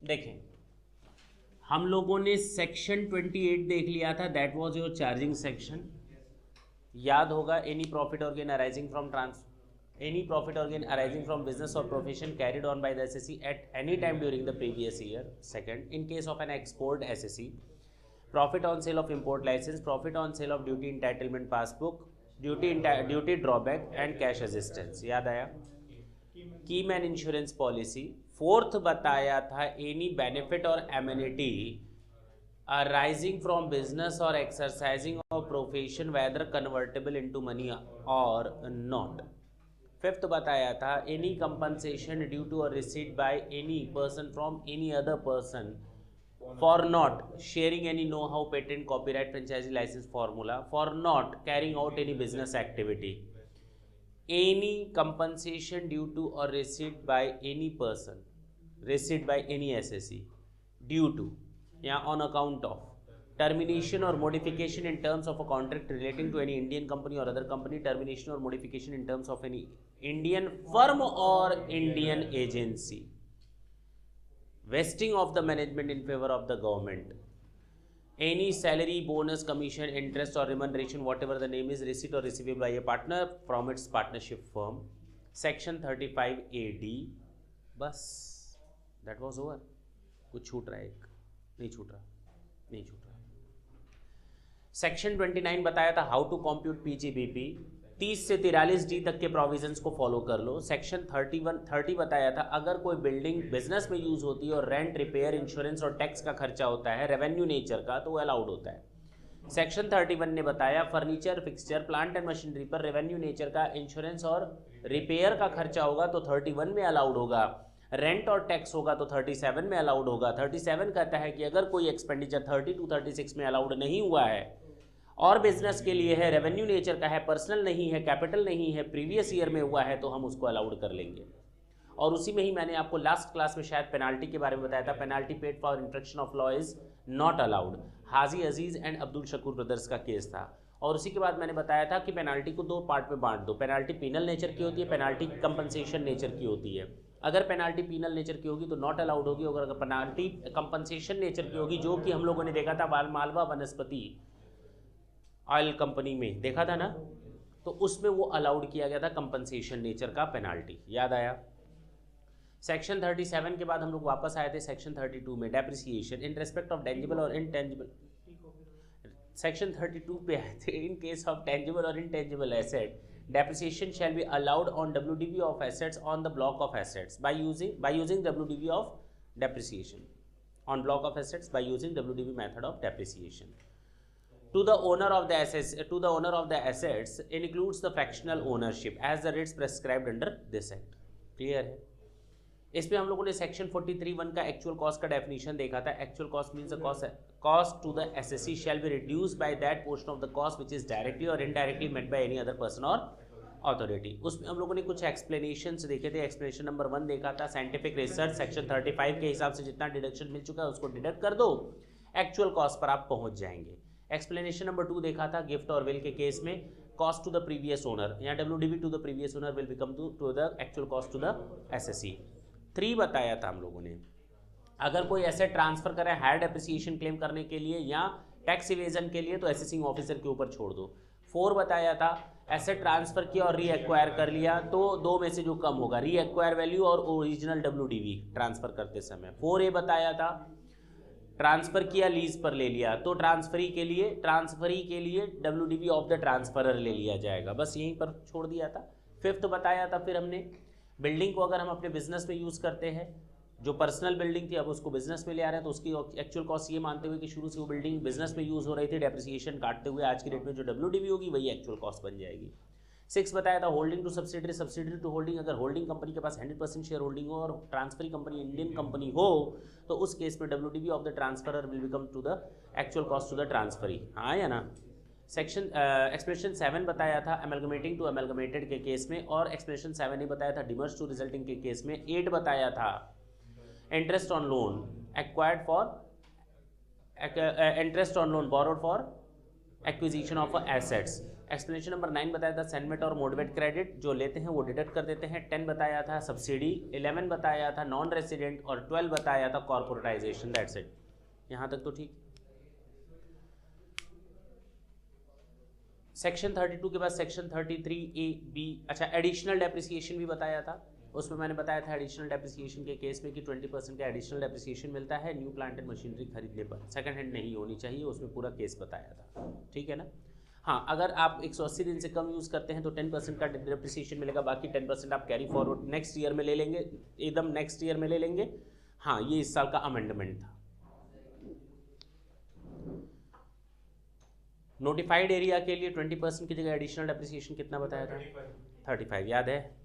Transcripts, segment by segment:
देखें, हम लोगों ने सेक्शन 28 देख लिया था, that was your charging section. याद होगा, एनी प्रॉफिट और gain arising from any profit or gain arising from business or profession carried on by the SSE at any time during the previous year. Second, in case of an export SSE, profit on sale of import license, profit on sale of duty entitlement passbook, duty drawback and cash assistance. याद आया? की man insurance policy. Fourth बताया था any benefit और immunity arising from business or exercising of profession whether convertible into money or not. Fifth बताया था any compensation due to a receipt by any person from any other person for not sharing any know how patent copyright franchisee licence formula for not carrying out any business activity any compensation due to or receipt by any person, receipt by any SSE due to या on account of termination or modification in terms of a contract relating to any Indian company or other company, termination or modification in terms of any Indian firm or Indian agency, vesting of the management in favor of the government, any salary, bonus, commission, interest or remuneration, whatever the name is, receipt or receivable by a partner from its partnership firm. Section 35 AD. बस that was over. कुछ छूट रहा है? एक नहीं छूट रहा, नहीं छूट रहा। सेक्शन 29 बताया था हाउ टू कंप्यूट पीजीबीपी। 30 से 43 डी तक के प्रोविजंस को फॉलो कर लो। सेक्शन 30 बताया था अगर कोई बिल्डिंग बिजनेस में यूज होती है और रेंट, रिपेयर, इंश्योरेंस और टैक्स का खर्चा होता है रेवेन्यू नेचर का, तो वो अलाउड होता है। सेक्शन 31 ने बताया furniture, fixture, plant and machinery पर रेवेन्यू नेचर का इंश्योरेंस और रिपेयर का खर्चा होगा तो 31 में अलाउड होगा। रेंट और टैक्स होगा तो 37 में अलाउड होगा। 37 कहता है कि अगर कोई एक्सपेंडिचर 30 to 36 में अलाउड नहीं हुआ है और बिजनेस के लिए है, रेवेन्यू नेचर का है, पर्सनल नहीं है, कैपिटल नहीं है, प्रीवियस ईयर में हुआ है, तो हम उसको अलाउड कर लेंगे। और उसी में ही मैंने आपको लास्ट क्लास में शायद पेनाल्टी के बारे में बताया था। Penalty paid for infraction of law is not allowed. Haji Aziz and Abdul Shakoor brothers का केस था। और उसी के बाद मैंने बताया था कि पेनाल्टी को दो पार्ट में बांट दो। पेनाल्टी पीनल नेचर की होती है, पेनाल्टी कंपनसेशन नेचर की होती है। अगर पेनाल्टी पीनल नेचर की होगी तो नॉट अलाउड होगी, और अगर पेनाल्टी कंपनसेशन नेचर की होगी, जो कि हम लोगों ने देखा था मालवा वनस्पति ऑयल कंपनी में देखा था ना, तो उसमें वो अलाउड किया गया था कंपनसेशन नेचर का पेनाल्टी। याद आया? सेक्शन 37 के बाद हम लोग वापस आए थे सेक्शन 32 में, depreciation in respect of tangible और इनटेंजिबल। सेक्शन 32 पे आए थे, इन केस ऑफ टेंजिबल और intangible asset depreciation shall be allowed on WDV of assets on the block of assets by using WDV of depreciation on block of assets by using WDV method of depreciation. To the owner of the assets includes the fractional ownership as the rates prescribed under this act. Clear है? इसमें हम लोगों ने section 43(1) का actual cost का definition देखा था। Actual cost means cost to the assessee shall be reduced by that portion of the cost which is directly और indirectly met by any other person और अथॉरिटी। उसमें हम लोगों ने कुछ एक्सप्लेनेशंस देखे थे। एक्सप्लेनेशन नंबर 1 देखा था साइंटिफिक रिसर्च, सेक्शन 35 के हिसाब से जितना डिडक्शन मिल चुका है उसको डिडक्ट कर दो, एक्चुअल कॉस्ट पर आप पहुंच जाएंगे। एक्सप्लेनेशन नंबर 2 देखा था गिफ्ट और विल के केस में cost to the previous owner, या WDV to the previous owner will become to the actual cost to the assessee. 3 बताया था हम लोगों ने अगर कोई एसेट ट्रांसफर करे हायर डेप्रिसिएशन क्लेम करने के लिए या टैक्स इवेजन के लिए तो असेसिंग ऑफिसर के ऊपर छोड़ दो। 4 बताया था एसेट ट्रांसफर किया और री एक्वायर कर लिया तो दो में से जो कम होगा, री एक्वायर वैल्यू और ओरिजिनल डब्ल्यूडीवी ट्रांसफर करते समय। 4A बताया था ट्रांसफर किया लीज पर ले लिया तो ट्रांसफरी के लिए डब्ल्यूडीवी ऑफ द ट्रांसफरर ले लिया जाएगा, बस यहीं पर छोड़ दिया था। 5th बताया था फिर हमने बिल्डिंग को अगर हम अपने बिजनेस में यूज़ करते हैं, जो पर्सनल बिल्डिंग थी अब उसको बिजनेस में ले आ रहे हैं तो उसकी एक्चुअल कॉस्ट ये मानते हुए कि शुरू से वो बिल्डिंग बिजनेस में यूज़ हो रही थी, डेप्रिसिएशन काटते हुए आज की डेट में जो डब्ल्यूडीवी होगी वही एक्चुअल कॉस्ट बन जाएगी। 6 बताया था holding to subsidiary, subsidiary to holding, अगर होल्डिंग कंपनी के पास 100% शेयर होल्डिंग हो और ट्रांसफरी कंपनी इंडियन कंपनी हो तो उस केस में WDV of the transferor will become to the actual cost to the transferee. हाँ या ना? सेक्शन एक्सप्लेनेशन 7 बताया था एमलगमेटिंग टू एमलगमेटेड के केस में, और एक्सप्लेनेशन 7 ने बताया था डिमर्ज टू रिजल्टिंग के केस में। 8 बताया था interest on loan acquired for interest on loan borrowed for acquisition of assets. Explanation number 9 बताया था सेंडमेट और मोडवेट क्रेडिट जो लेते हैं वो डिडक्ट कर देते हैं। 10 बताया था सब्सिडी, 11 बताया था नॉन रेसिडेंट और 12 बताया था कॉर्पोरेटाइजेशन। That's it. यहाँ तक तो ठीक। सेक्शन 32 के बाद सेक्शन 33A-B, अच्छा एडिशनल डेप्रिसिएशन भी बताया था। उसमें मैंने बताया था एडिशनल डेप्रिसिएशन के केस में कि 20% का एडिशनल डेप्रिसिएशन मिलता है न्यू प्लांट एंड मशीनरी खरीदने पर, सेकंड हैंड नहीं होनी चाहिए, उसमें पूरा केस बताया था, ठीक है ना। हाँ, अगर आप 180 दिन से कम यूज़ करते हैं तो 10% का डेप्रिसिएशन मिलेगा, बाकी 10% आप कैरी फॉरवर्ड नेक्स्ट ईयर में ले लेंगे, एकदम नेक्स्ट ईयर में ले लेंगे। हाँ, ये इस साल का अमेंडमेंट था। नोटिफाइड एरिया के लिए 20% की जगह एडिशनल डेप्रिसिएशन कितना बताया था? 35 याद है।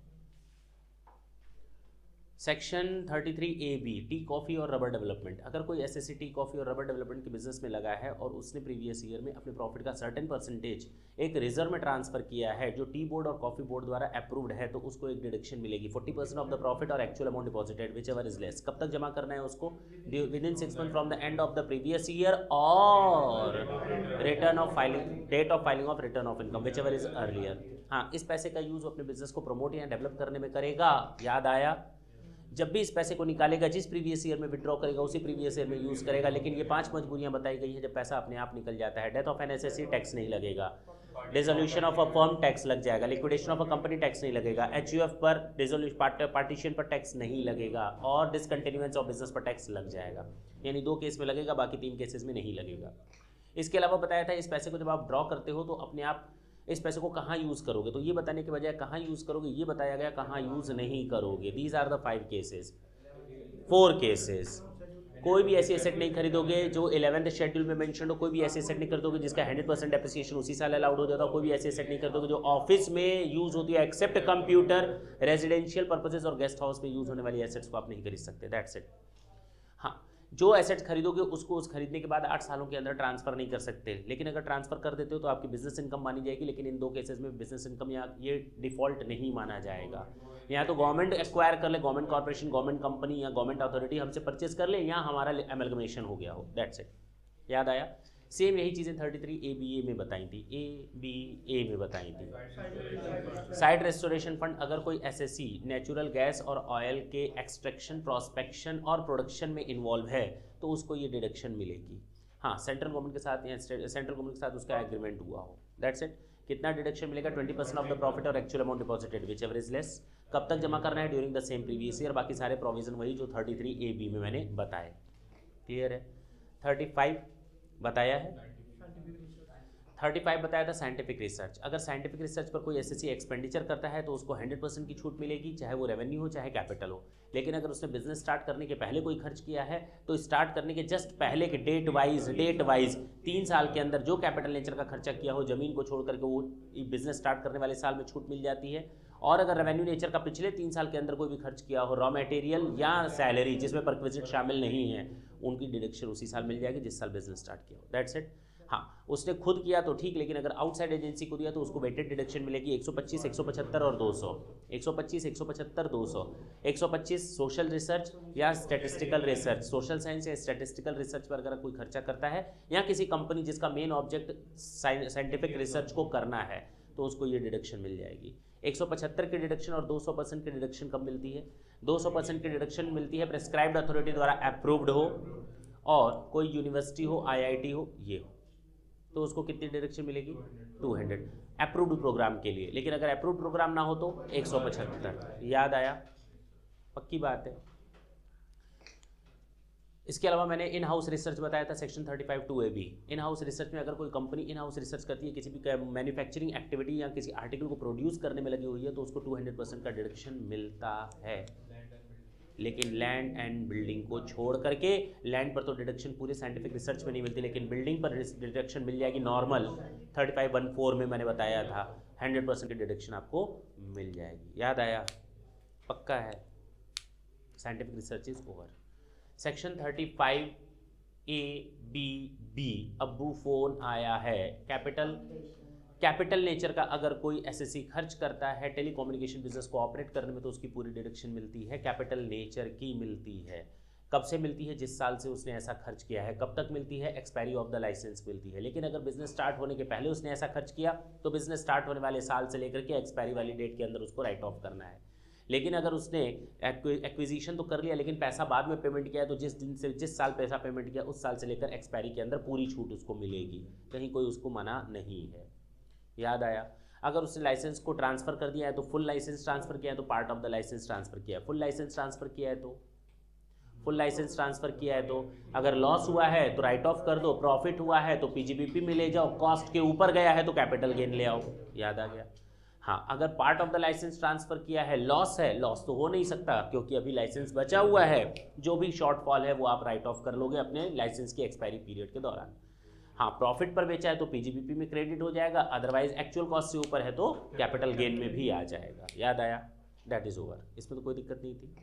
सेक्शन 33A-B, टी कॉफ़ी और रबर डेवलपमेंट। अगर कोई एसएससी टी कॉफ़ी और रबर डेवलपमेंट के बिजनेस में लगा है और उसने प्रीवियस ईयर में अपने प्रॉफिट का सर्टेन परसेंटेज एक रिजर्व में ट्रांसफर किया है जो टी बोर्ड और कॉफ़ी बोर्ड द्वारा अप्रूव्ड है, तो उसको एक डिडक्शन मिलेगी 40% ऑफ द प्रॉफिट और actual amount deposited whichever is less. कब तक जमा करना है उसको? Within 6 month from the end of the previous year और return of filing, date of filing of return of income whichever is earlier. हाँ, इस पैसे का यूज़ अपने बिजनेस को प्रमोट या डेवलप करने में करेगा। याद आया? जब भी इस पैसे को निकालेगा जिस प्रीवियस ईयर में विड्रॉ करेगा उसी प्रीवियस ईयर में यूज़ करेगा। लेकिन ये 5 मजबूरियां बताई गई हैं जब पैसा अपने आप निकल जाता है। Death of an SSC tax नहीं लगेगा, dissolution of a firm tax लग जाएगा, liquidation of a company tax नहीं लगेगा, एचयूएफ पर डिसोल्यूशन पार्टीशन पर टैक्स नहीं लगेगा और डिसकंटिन्यूएंस ऑफ बिजनेस पर टैक्स लग जाएगा। यानी 2 केस में लगेगा, बाकी 3 केसेस में नहीं लगेगा। इसके अलावा बताया था इस पैसे को जब आप ड्रॉ करते हो तो अपने आप इस पैसे को कहाँ यूज़ करोगे, तो ये बताने के बजाय कहाँ यूज़ करोगे ये बताया गया, कहाँ यूज़ नहीं करोगे। These are the 5 cases, 4 cases. कोई भी ऐसी एसेट नहीं खरीदोगे जो 11th शेड्यूल में मेंशन हो, कोई भी ऐसी एसेट नहीं खरीदोगे जिसका 100% डेप्रिसिएशन उसी साल अलाउड हो जाता है, कोई भी ऐसी एसेट नहीं खरीदोगे जो ऑफिस में यूज़ होती है एक्सेप्ट कंप्यूटर, रेजिडेंशियल पर्पसेस और गेस्ट हाउस में यूज़ होने वाली एसेट्स को आप नहीं खरीद सकते। That's it. हाँ, जो एसेट्स खरीदोगे उसको उस खरीदने के बाद 8 सालों के अंदर ट्रांसफर नहीं कर सकते, लेकिन अगर ट्रांसफर कर देते हो तो आपकी बिजनेस इनकम मानी जाएगी। लेकिन इन 2 केसेस में बिजनेस इनकम या ये डिफॉल्ट नहीं माना जाएगा। या तो गवर्नमेंट एक्वायर कर ले, गवर्नमेंट कॉर्पोरेशन, गवर्नमेंट कंपनी या गवर्नमेंट अथॉरिटी हमसे परचेज कर ले, या हमारा एमलगमेशन हो गया हो। That's it. याद आया? सेम यही चीज़ें 33A-B-A में बताई थी, A-B-A में बताई थी। साइट रेस्टोरेशन फंड, अगर कोई एसएससी नेचुरल गैस और ऑयल के एक्सट्रैक्शन, प्रोस्पेक्शन और प्रोडक्शन में इन्वॉल्व है तो उसको ये डिडक्शन मिलेगी। हाँ, सेंट्रल गवर्नमेंट के साथ या सेंट्रल गवर्नमेंट के साथ उसका एग्रीमेंट हुआ हो। That's it. कितना डिडक्शन मिलेगा? 20% ऑफ द प्रॉफिट और actual amount deposited whichever is less. कब तक जमा करना है? During the same previous year. बाकी सारे प्रोविजन वही जो 33A-B में मैंने बताए। क्लियर है? 35 बताया है। 35 बताया था साइंटिफिक रिसर्च। अगर साइंटिफिक रिसर्च पर कोई एसएससी एक्सपेंडिचर करता है तो उसको 100% की छूट मिलेगी, चाहे वो रेवेन्यू हो चाहे कैपिटल हो। लेकिन अगर उसने बिजनेस स्टार्ट करने के पहले कोई खर्च किया है तो स्टार्ट करने के जस्ट पहले के डेट वाइज 3 साल के अंदर जो कैपिटल नेचर का खर्चा किया हो ज़मीन को छोड़ करके वो बिजनेस स्टार्ट करने वाले साल में छूट मिल जाती है। और अगर रेवेन्यू नेचर का पिछले 3 साल के अंदर कोई भी खर्च किया हो, रॉ मटेरियल या सैलरी जिसमें परक्विजिट शामिल नहीं है, उनकी डिडक्शन उसी साल मिल जाएगी जिस साल बिजनेस स्टार्ट किया हो। That's it. हाँ, उसने खुद किया तो ठीक, लेकिन अगर आउटसाइड एजेंसी को दिया तो उसको वेटेड डिडक्शन मिलेगी 125, 175 और 200। 125, 175, 200। 125 सोशल रिसर्च या स्टैटिस्टिकल रिसर्च, सोशल साइंस या स्टैटिस्टिकल रिसर्च पर अगर कोई खर्चा करता है या किसी कंपनी जिसका मेन ऑब्जेक्ट साइंटिफिक रिसर्च को करना है तो उसको ये डिडक्शन मिल जाएगी। 175 की डिडक्शन और 200% की डिडक्शन कब मिलती है? 200% की डिडक्शन मिलती है प्रेस्क्राइब्ड अथॉरिटी द्वारा अप्रूव्ड हो और कोई यूनिवर्सिटी हो, आईआईटी हो, ये हो, तो उसको कितनी डिडक्शन मिलेगी? 200 अप्रूव्ड प्रोग्राम के लिए। लेकिन अगर अप्रूव्ड प्रोग्राम ना हो तो 175। याद आया? पक्की बात है। इसके अलावा मैंने इन हाउस रिसर्च बताया था section 35(2)(a)(b). In house research में अगर कोई कंपनी इन हाउस रिसर्च करती है किसी भी मैन्युफैक्चरिंग एक्टिविटी या किसी आर्टिकल को प्रोड्यूस करने में लगी हुई है तो उसको 200% का डिडक्शन मिलता है। लेकिन लैंड एंड बिल्डिंग को छोड़ करके, लैंड पर तो डिडक्शन पूरे साइंटिफिक रिसर्च में नहीं मिलती, लेकिन बिल्डिंग पर डिडक्शन मिल जाएगी नॉर्मल 35(1)(4) में मैंने बताया था 100% की डिडक्शन आपको मिल जाएगी। याद आया? पक्का है? Scientific research is over. Section 35(a)(b)(b) अब्बू फोन आया है। कैपिटल नेचर का अगर कोई एसएससी खर्च करता है टेलीकम्युनिकेशन बिजनेस को ऑपरेट करने में तो उसकी पूरी डिडक्शन मिलती है, कैपिटल नेचर की मिलती है। कब से मिलती है? जिस साल से उसने ऐसा खर्च किया है। कब तक मिलती है? एक्सपायरी ऑफ द लाइसेंस मिलती है। लेकिन अगर बिजनेस स्टार्ट होने के पहले उसने ऐसा खर्च किया तो बिजनेस स्टार्ट होने वाले साल से लेकर के एक्सपायरी वाली डेट के अंदर उसको राइट ऑफ करना है। लेकिन अगर उसने एक्विजिशन तो कर लिया लेकिन पैसा बाद में पेमेंट किया है तो जिस साल पैसा पेमेंट किया उस साल से लेकर एक्सपायरी के अंदर पूरी छूट उसको मिलेगी, कहीं कोई उसको मना नहीं है। याद आया? अगर उसने लाइसेंस को ट्रांसफ़र कर दिया है तो फुल लाइसेंस ट्रांसफ़र किया है तो part of the licence transfer किया है। फुल लाइसेंस ट्रांसफ़र किया है तो फुल लाइसेंस ट्रांसफ़र किया है तो अगर लॉस हुआ है तो राइट ऑफ कर दो, प्रॉफिट हुआ है तो पीजीबीपी में ले जाओ, कॉस्ट के ऊपर गया है तो कैपिटल गेन ले आओ। याद आ गया? हाँ, अगर part of the licence transfer किया है, लॉस तो हो नहीं सकता क्योंकि अभी लाइसेंस बचा हुआ है, जो भी शॉर्टफॉल है वो आप राइट ऑफ कर लोगे अपने लाइसेंस की एक्सपायरी पीरियड के दौरान। हाँ, प्रॉफिट पर बेचा है तो पीजीबीपी में क्रेडिट हो जाएगा, अदरवाइज एक्चुअल कॉस्ट से ऊपर है तो कैपिटल गेन में भी आ जाएगा। याद आया? That is over. इसमें तो कोई दिक्कत नहीं थी।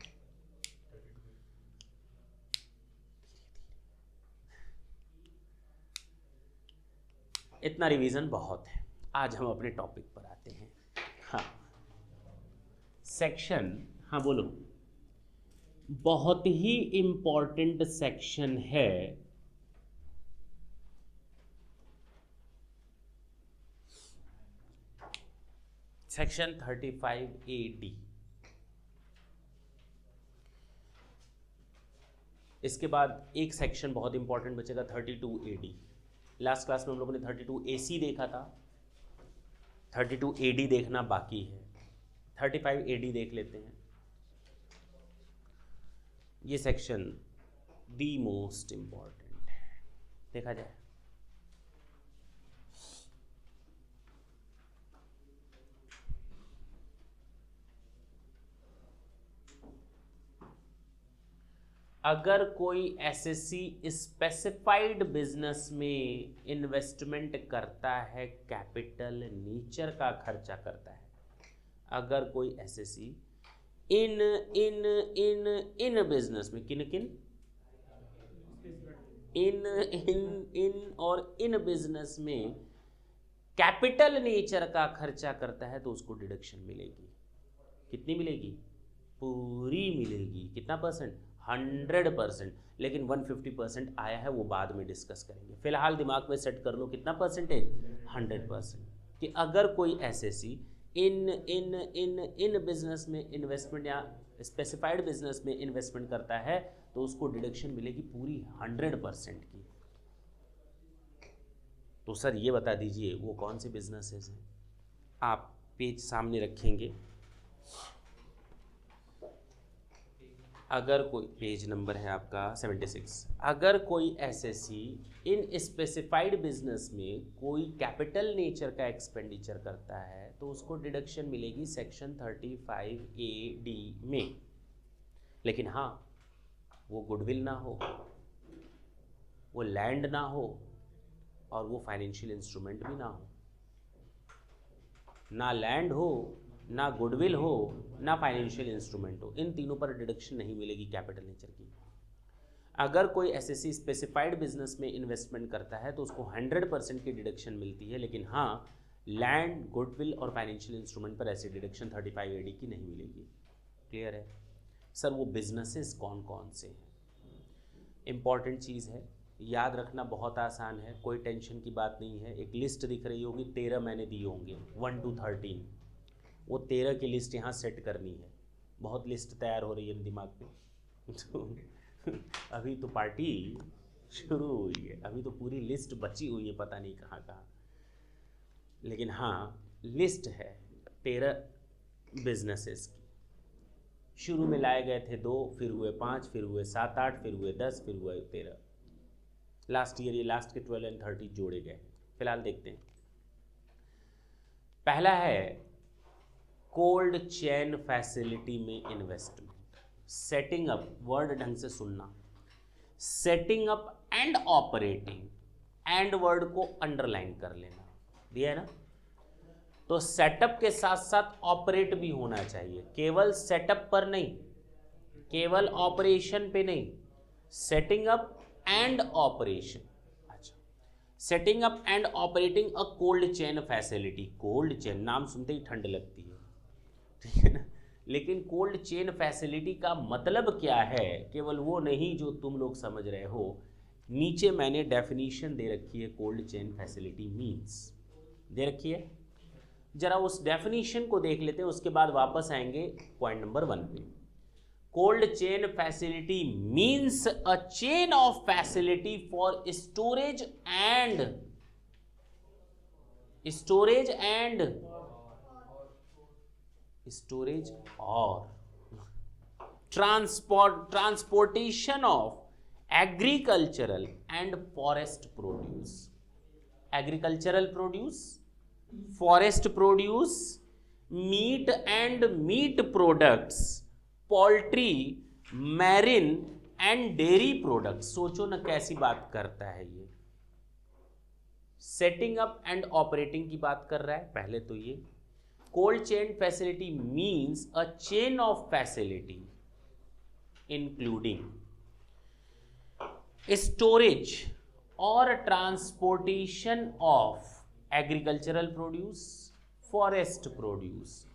इतना रिवीजन बहुत है, आज हम अपने टॉपिक पर आते हैं। हाँ, सेक्शन, हाँ बोलो, बहुत ही इंपॉर्टेंट सेक्शन है सेक्शन 35A(D). इसके बाद एक सेक्शन बहुत इंपॉर्टेंट बचेगा 32A(D). लास्ट क्लास में हम लोगों ने 32AC देखा था, 32AD देखना बाकी है। 35AD देख लेते हैं। ये सेक्शन दी मोस्ट इंपॉर्टेंट है, देखा जाए। अगर कोई एसएससी स्पेसिफाइड बिजनेस में इन्वेस्टमेंट करता है, कैपिटल नेचर का खर्चा करता है, अगर कोई assessee in in in in business में, किन किन, इन इन इन और इन बिजनेस में कैपिटल नेचर का खर्चा करता है तो उसको डिडक्शन मिलेगी। कितनी मिलेगी? पूरी मिलेगी। कितना परसेंट? 100%। लेकिन 150% आया है वो बाद में डिस्कस करेंगे। फिलहाल दिमाग में सेट कर लो कितना परसेंटेज? 100%। कि अगर कोई assessee in in in in business में इन्वेस्टमेंट या स्पेसिफाइड बिजनेस में इन्वेस्टमेंट करता है तो उसको डिडक्शन मिलेगी पूरी 100% की। तो सर ये बता दीजिए वो कौन से बिजनेसेस हैं? आप पेज सामने रखेंगे, अगर कोई, पेज नंबर है आपका 76। अगर कोई एसएससी इन स्पेसिफाइड बिजनेस में कोई कैपिटल नेचर का एक्सपेंडिचर करता है तो उसको डिडक्शन मिलेगी सेक्शन 35A(D) में। लेकिन हाँ, वो गुडविल ना हो, वो लैंड ना हो और वो फाइनेंशियल इंस्ट्रूमेंट भी ना हो। ना लैंड हो, ना गुडविल हो, ना फाइनेंशियल इंस्ट्रूमेंट हो, इन तीनों पर डिडक्शन नहीं मिलेगी कैपिटल नेचर की। अगर कोई एसएससी स्पेसिफाइड बिजनेस में इन्वेस्टमेंट करता है तो उसको 100% की डिडक्शन मिलती है। लेकिन हाँ, लैंड, गुडविल और फाइनेंशियल इंस्ट्रूमेंट पर ऐसी डिडक्शन 35A(D) की नहीं मिलेगी। क्लियर है? सर वो बिजनेसेस कौन कौन से हैं? इंपॉर्टेंट चीज़ है, याद रखना बहुत आसान है, कोई टेंशन की बात नहीं है। एक लिस्ट दिख रही होगी, 13 मैंने दिए होंगे 1 to 13, वो 13 की लिस्ट यहाँ सेट करनी है। बहुत लिस्ट तैयार हो रही है दिमाग में तो अभी तो पार्टी शुरू हुई है, अभी तो पूरी लिस्ट बची हुई है पता नहीं कहाँ कहाँ। लेकिन हाँ, लिस्ट है 13 बिजनेसेस की। शुरू में लाए गए थे 2, फिर हुए 5, फिर हुए 7, 8, फिर हुए 10, फिर हुए 13। लास्ट ईयर ये लास्ट के 12 और 30 जोड़े गए हैं। फिलहाल देखते हैं। पहला है कोल्ड चेन फैसिलिटी में इन्वेस्टमेंट। सेटिंग अप, वर्ड ढंग से सुनना, setting up and operating, and word को अंडरलाइन कर लेना, दिया है ना। तो सेटअप के साथ साथ ऑपरेट भी होना चाहिए, केवल सेटअप पर नहीं, केवल ऑपरेशन पे नहीं, सेटिंग अप एंड ऑपरेशन। अच्छा, setting up and operating a cold chain facility. Cold chain नाम सुनते ही ठंड लगती है, ठीक है ना। लेकिन कोल्ड चेन फैसिलिटी का मतलब क्या है केवल वो नहीं जो तुम लोग समझ रहे हो। नीचे मैंने डेफिनेशन दे रखी है कोल्ड चेन फैसिलिटी मीन्स, दे रखी है। जरा उस डेफिनेशन को देख लेते हैं, उसके बाद वापस आएंगे पॉइंट नंबर 1 पे। Cold chain facility means a chain of facility for storage and और transportation of agricultural and forest produce, agricultural produce, forest produce, meat and meat products, poultry, marine and dairy products। सोचो ना कैसी बात करता है ये। Setting up and operating की बात कर रहा है पहले तो ये। Cold chain facility means a chain of facility including storage or transportation of agricultural produce, forest produce,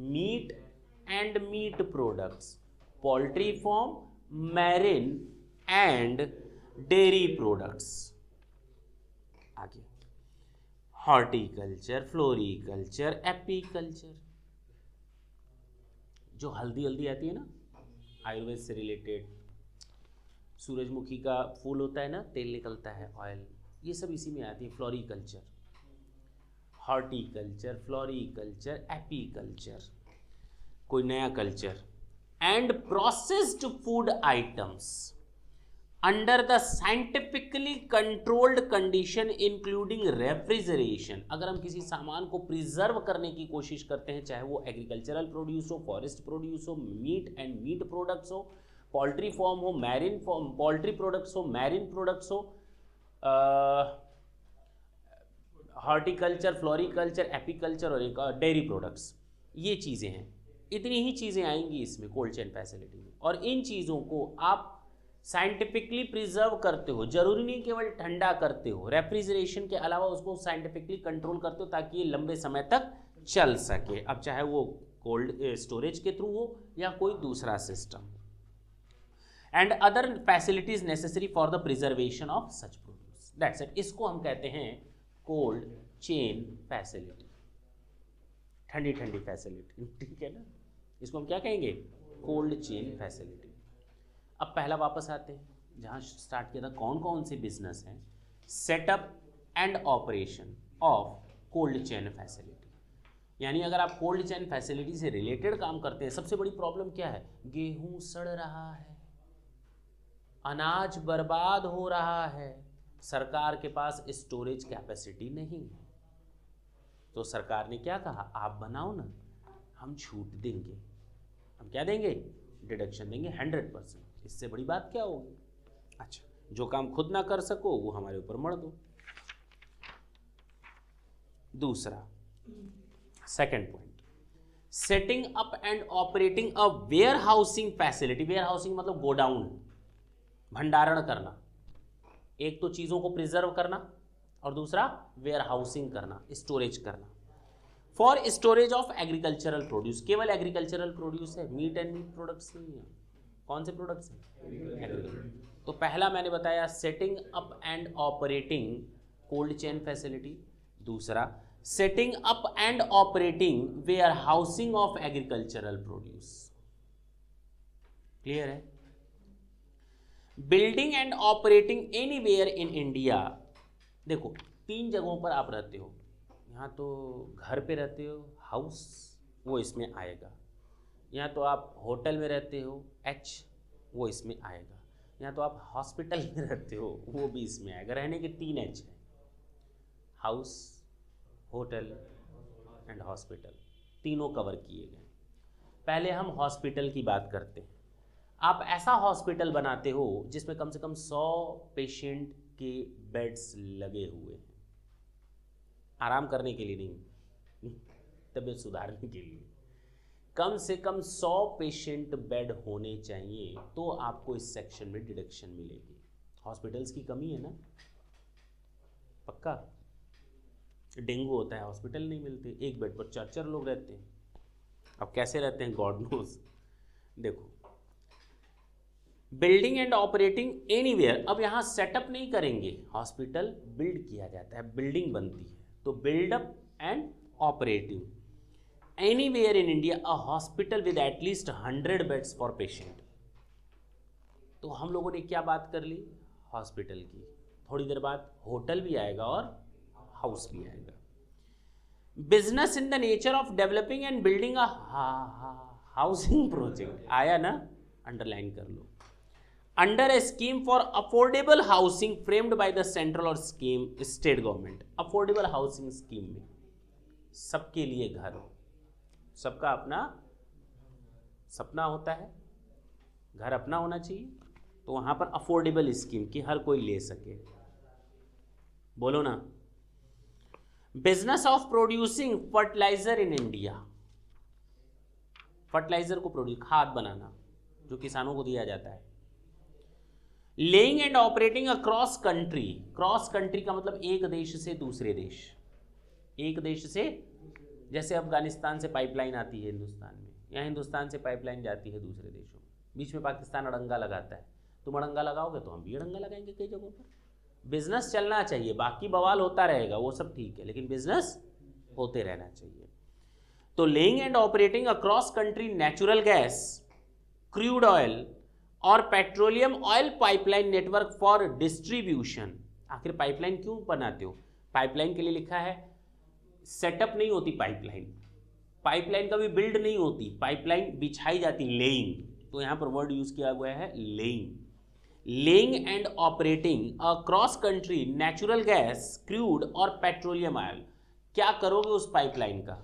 meat and meat products, poultry farm, marine and dairy products। आगे horticulture, floriculture, apiculture. जो हल्दी हल्दी आती है ना आयुर्वेद से रिलेटेड, सूरजमुखी का फूल होता है ना, तेल निकलता है, ऑयल, ये सब इसी में आती है। फ्लोरिकल्चर, हॉर्टिकल्चर, फ्लोरिकल्चर, एपीकल्चर, कोई नया culture. And processed food items under the scientifically controlled condition including refrigeration. अगर हम किसी सामान को प्रिजर्व करने की कोशिश करते हैं, चाहे वो एग्रीकल्चरल प्रोड्यूस हो, फॉरेस्ट प्रोड्यूस हो, मीट एंड मीट प्रोडक्ट्स हो, पोल्ट्री फॉर्म हो, मैरिन फॉर्म, पोल्ट्री प्रोडक्ट्स हो, मैरिन प्रोडक्ट्स हो, हॉर्टिकल्चर, फ्लोरिकल्चर, एपीकल्चर और एक डेयरी प्रोडक्ट्स, ये चीज़ें हैं। इतनी ही चीज़ें आएंगी इसमें कोल्ड चेन फैसिलिटी में। और इन चीज़ों को आप साइंटिफिकली प्रिजर्व करते हो, जरूरी नहीं केवल ठंडा करते हो, रेफ्रिजरेशन के अलावा उसको साइंटिफिकली कंट्रोल करते हो ताकि ये लंबे समय तक चल सके। अब चाहे वो कोल्ड स्टोरेज के थ्रू हो या कोई दूसरा system. And other facilities necessary for the preservation of such produce, that's it. इसको हम कहते हैं कोल्ड चेन फैसिलिटी, ठंडी ठंडी फैसिलिटी, ठीक है ना। इसको हम क्या कहेंगे? Cold chain facility. अब पहला वापस आते हैं जहाँ स्टार्ट किया था, कौन कौन से बिजनेस हैं। Setup and operation of cold chain facility, यानी अगर आप कोल्ड चेन फैसिलिटी से रिलेटेड काम करते हैं, सबसे बड़ी प्रॉब्लम क्या है? गेहूं सड़ रहा है, अनाज बर्बाद हो रहा है, सरकार के पास स्टोरेज कैपेसिटी नहीं है। तो सरकार ने क्या कहा? आप बनाओ ना, हम छूट देंगे। हम क्या देंगे? डिडक्शन देंगे 100%। इससे बड़ी बात क्या होगी? अच्छा, जो काम खुद ना कर सको वो हमारे ऊपर मढ़ दो। दूसरा, second point, setting up and operating a warehousing facility. Warehousing मतलब गोडाउन, भंडारण करना। एक तो चीजों को प्रिजर्व करना और दूसरा वेयर हाउसिंग करना, स्टोरेज करना। For storage of agricultural produce, केवल एग्रीकल्चरल प्रोड्यूस है, मीट एंड मीट प्रोडक्ट्स नहीं है। कौन से प्रोडक्ट्स हैं? तो पहला मैंने बताया setting up and operating cold chain facility. दूसरा, setting up and operating warehousing of agricultural produce. Clear है? Building and operating anywhere in India. देखो, 3 जगहों पर आप रहते हो। यहाँ तो घर पे रहते हो, हाउस, वो इसमें आएगा। यहाँ तो आप होटल में रहते हो, एच, वो इसमें आएगा। यहाँ तो आप हॉस्पिटल में रहते हो, वो भी इसमें आएगा। रहने के 3 एच है, हाउस, होटल एंड हॉस्पिटल, तीनों कवर किए गए। पहले हम हॉस्पिटल की बात करते हैं। आप ऐसा हॉस्पिटल बनाते हो जिसमें कम से कम 100 पेशेंट के बेड्स लगे हुए हैं, आराम करने के लिए नहीं, तबीयत सुधारने के लिए। कम से कम 100 पेशेंट बेड होने चाहिए, तो आपको इस सेक्शन में डिडक्शन मिलेगी। हॉस्पिटल्स की कमी है ना, पक्का। डेंगू होता है, हॉस्पिटल नहीं मिलते, एक बेड पर 4 लोग रहते हैं। अब कैसे रहते हैं गॉड नोज। देखो, बिल्डिंग एंड ऑपरेटिंग एनीवेयर, अब यहाँ सेटअप नहीं करेंगे, हॉस्पिटल बिल्ड किया जाता है, बिल्डिंग बनती है, तो build up and operating anywhere in India a hospital with at least 100 beds for patient. तो हम लोगों ने क्या बात कर ली, हॉस्पिटल की, थोड़ी देर बाद होटल भी आएगा और हाउस भी आएगा। Business in the nature of developing and building a housing project, आया ना, अंडरलाइन कर लो। Under a scheme for affordable housing framed by the central और scheme state government. Affordable housing scheme में सबके लिए घर, सबका अपना सपना होता है, घर अपना होना चाहिए, तो वहां पर अफोर्डेबल स्कीम की हर कोई ले सके, बोलो ना। Business of producing fertiliser in India, fertiliser को प्रोड्यूस, खाद बनाना जो किसानों को दिया जाता है। Laying and operating across country, cross country का मतलब एक देश से दूसरे देश, एक देश से, जैसे अफगानिस्तान से पाइपलाइन आती है हिंदुस्तान में, या हिंदुस्तान से पाइपलाइन जाती है दूसरे देशों में, बीच में पाकिस्तान अड़ंगा लगाता है, तुम अड़ंगा लगाओगे तो हम भी अड़ंगा लगाएंगे कई जगहों पर। बिजनेस चलना चाहिए, बाकी बवाल होता रहेगा वो सब ठीक है, लेकिन बिजनेस होते रहना चाहिए। तो laying and operating across country natural gas, crude oil और petroleum oil pipeline network for distribution. आखिर पाइपलाइन क्यों बनाते हो, पाइपलाइन के लिए लिखा है, सेटअप नहीं होती पाइपलाइन, पाइपलाइन कभी बिल्ड नहीं होती, पाइपलाइन बिछाई जाती, लेइंग, तो यहां पर वर्ड यूज किया गया है laying. Laying and operating a cross country natural gas, crude और पेट्रोलियम ऑयल। क्या करोगे उस पाइपलाइन का,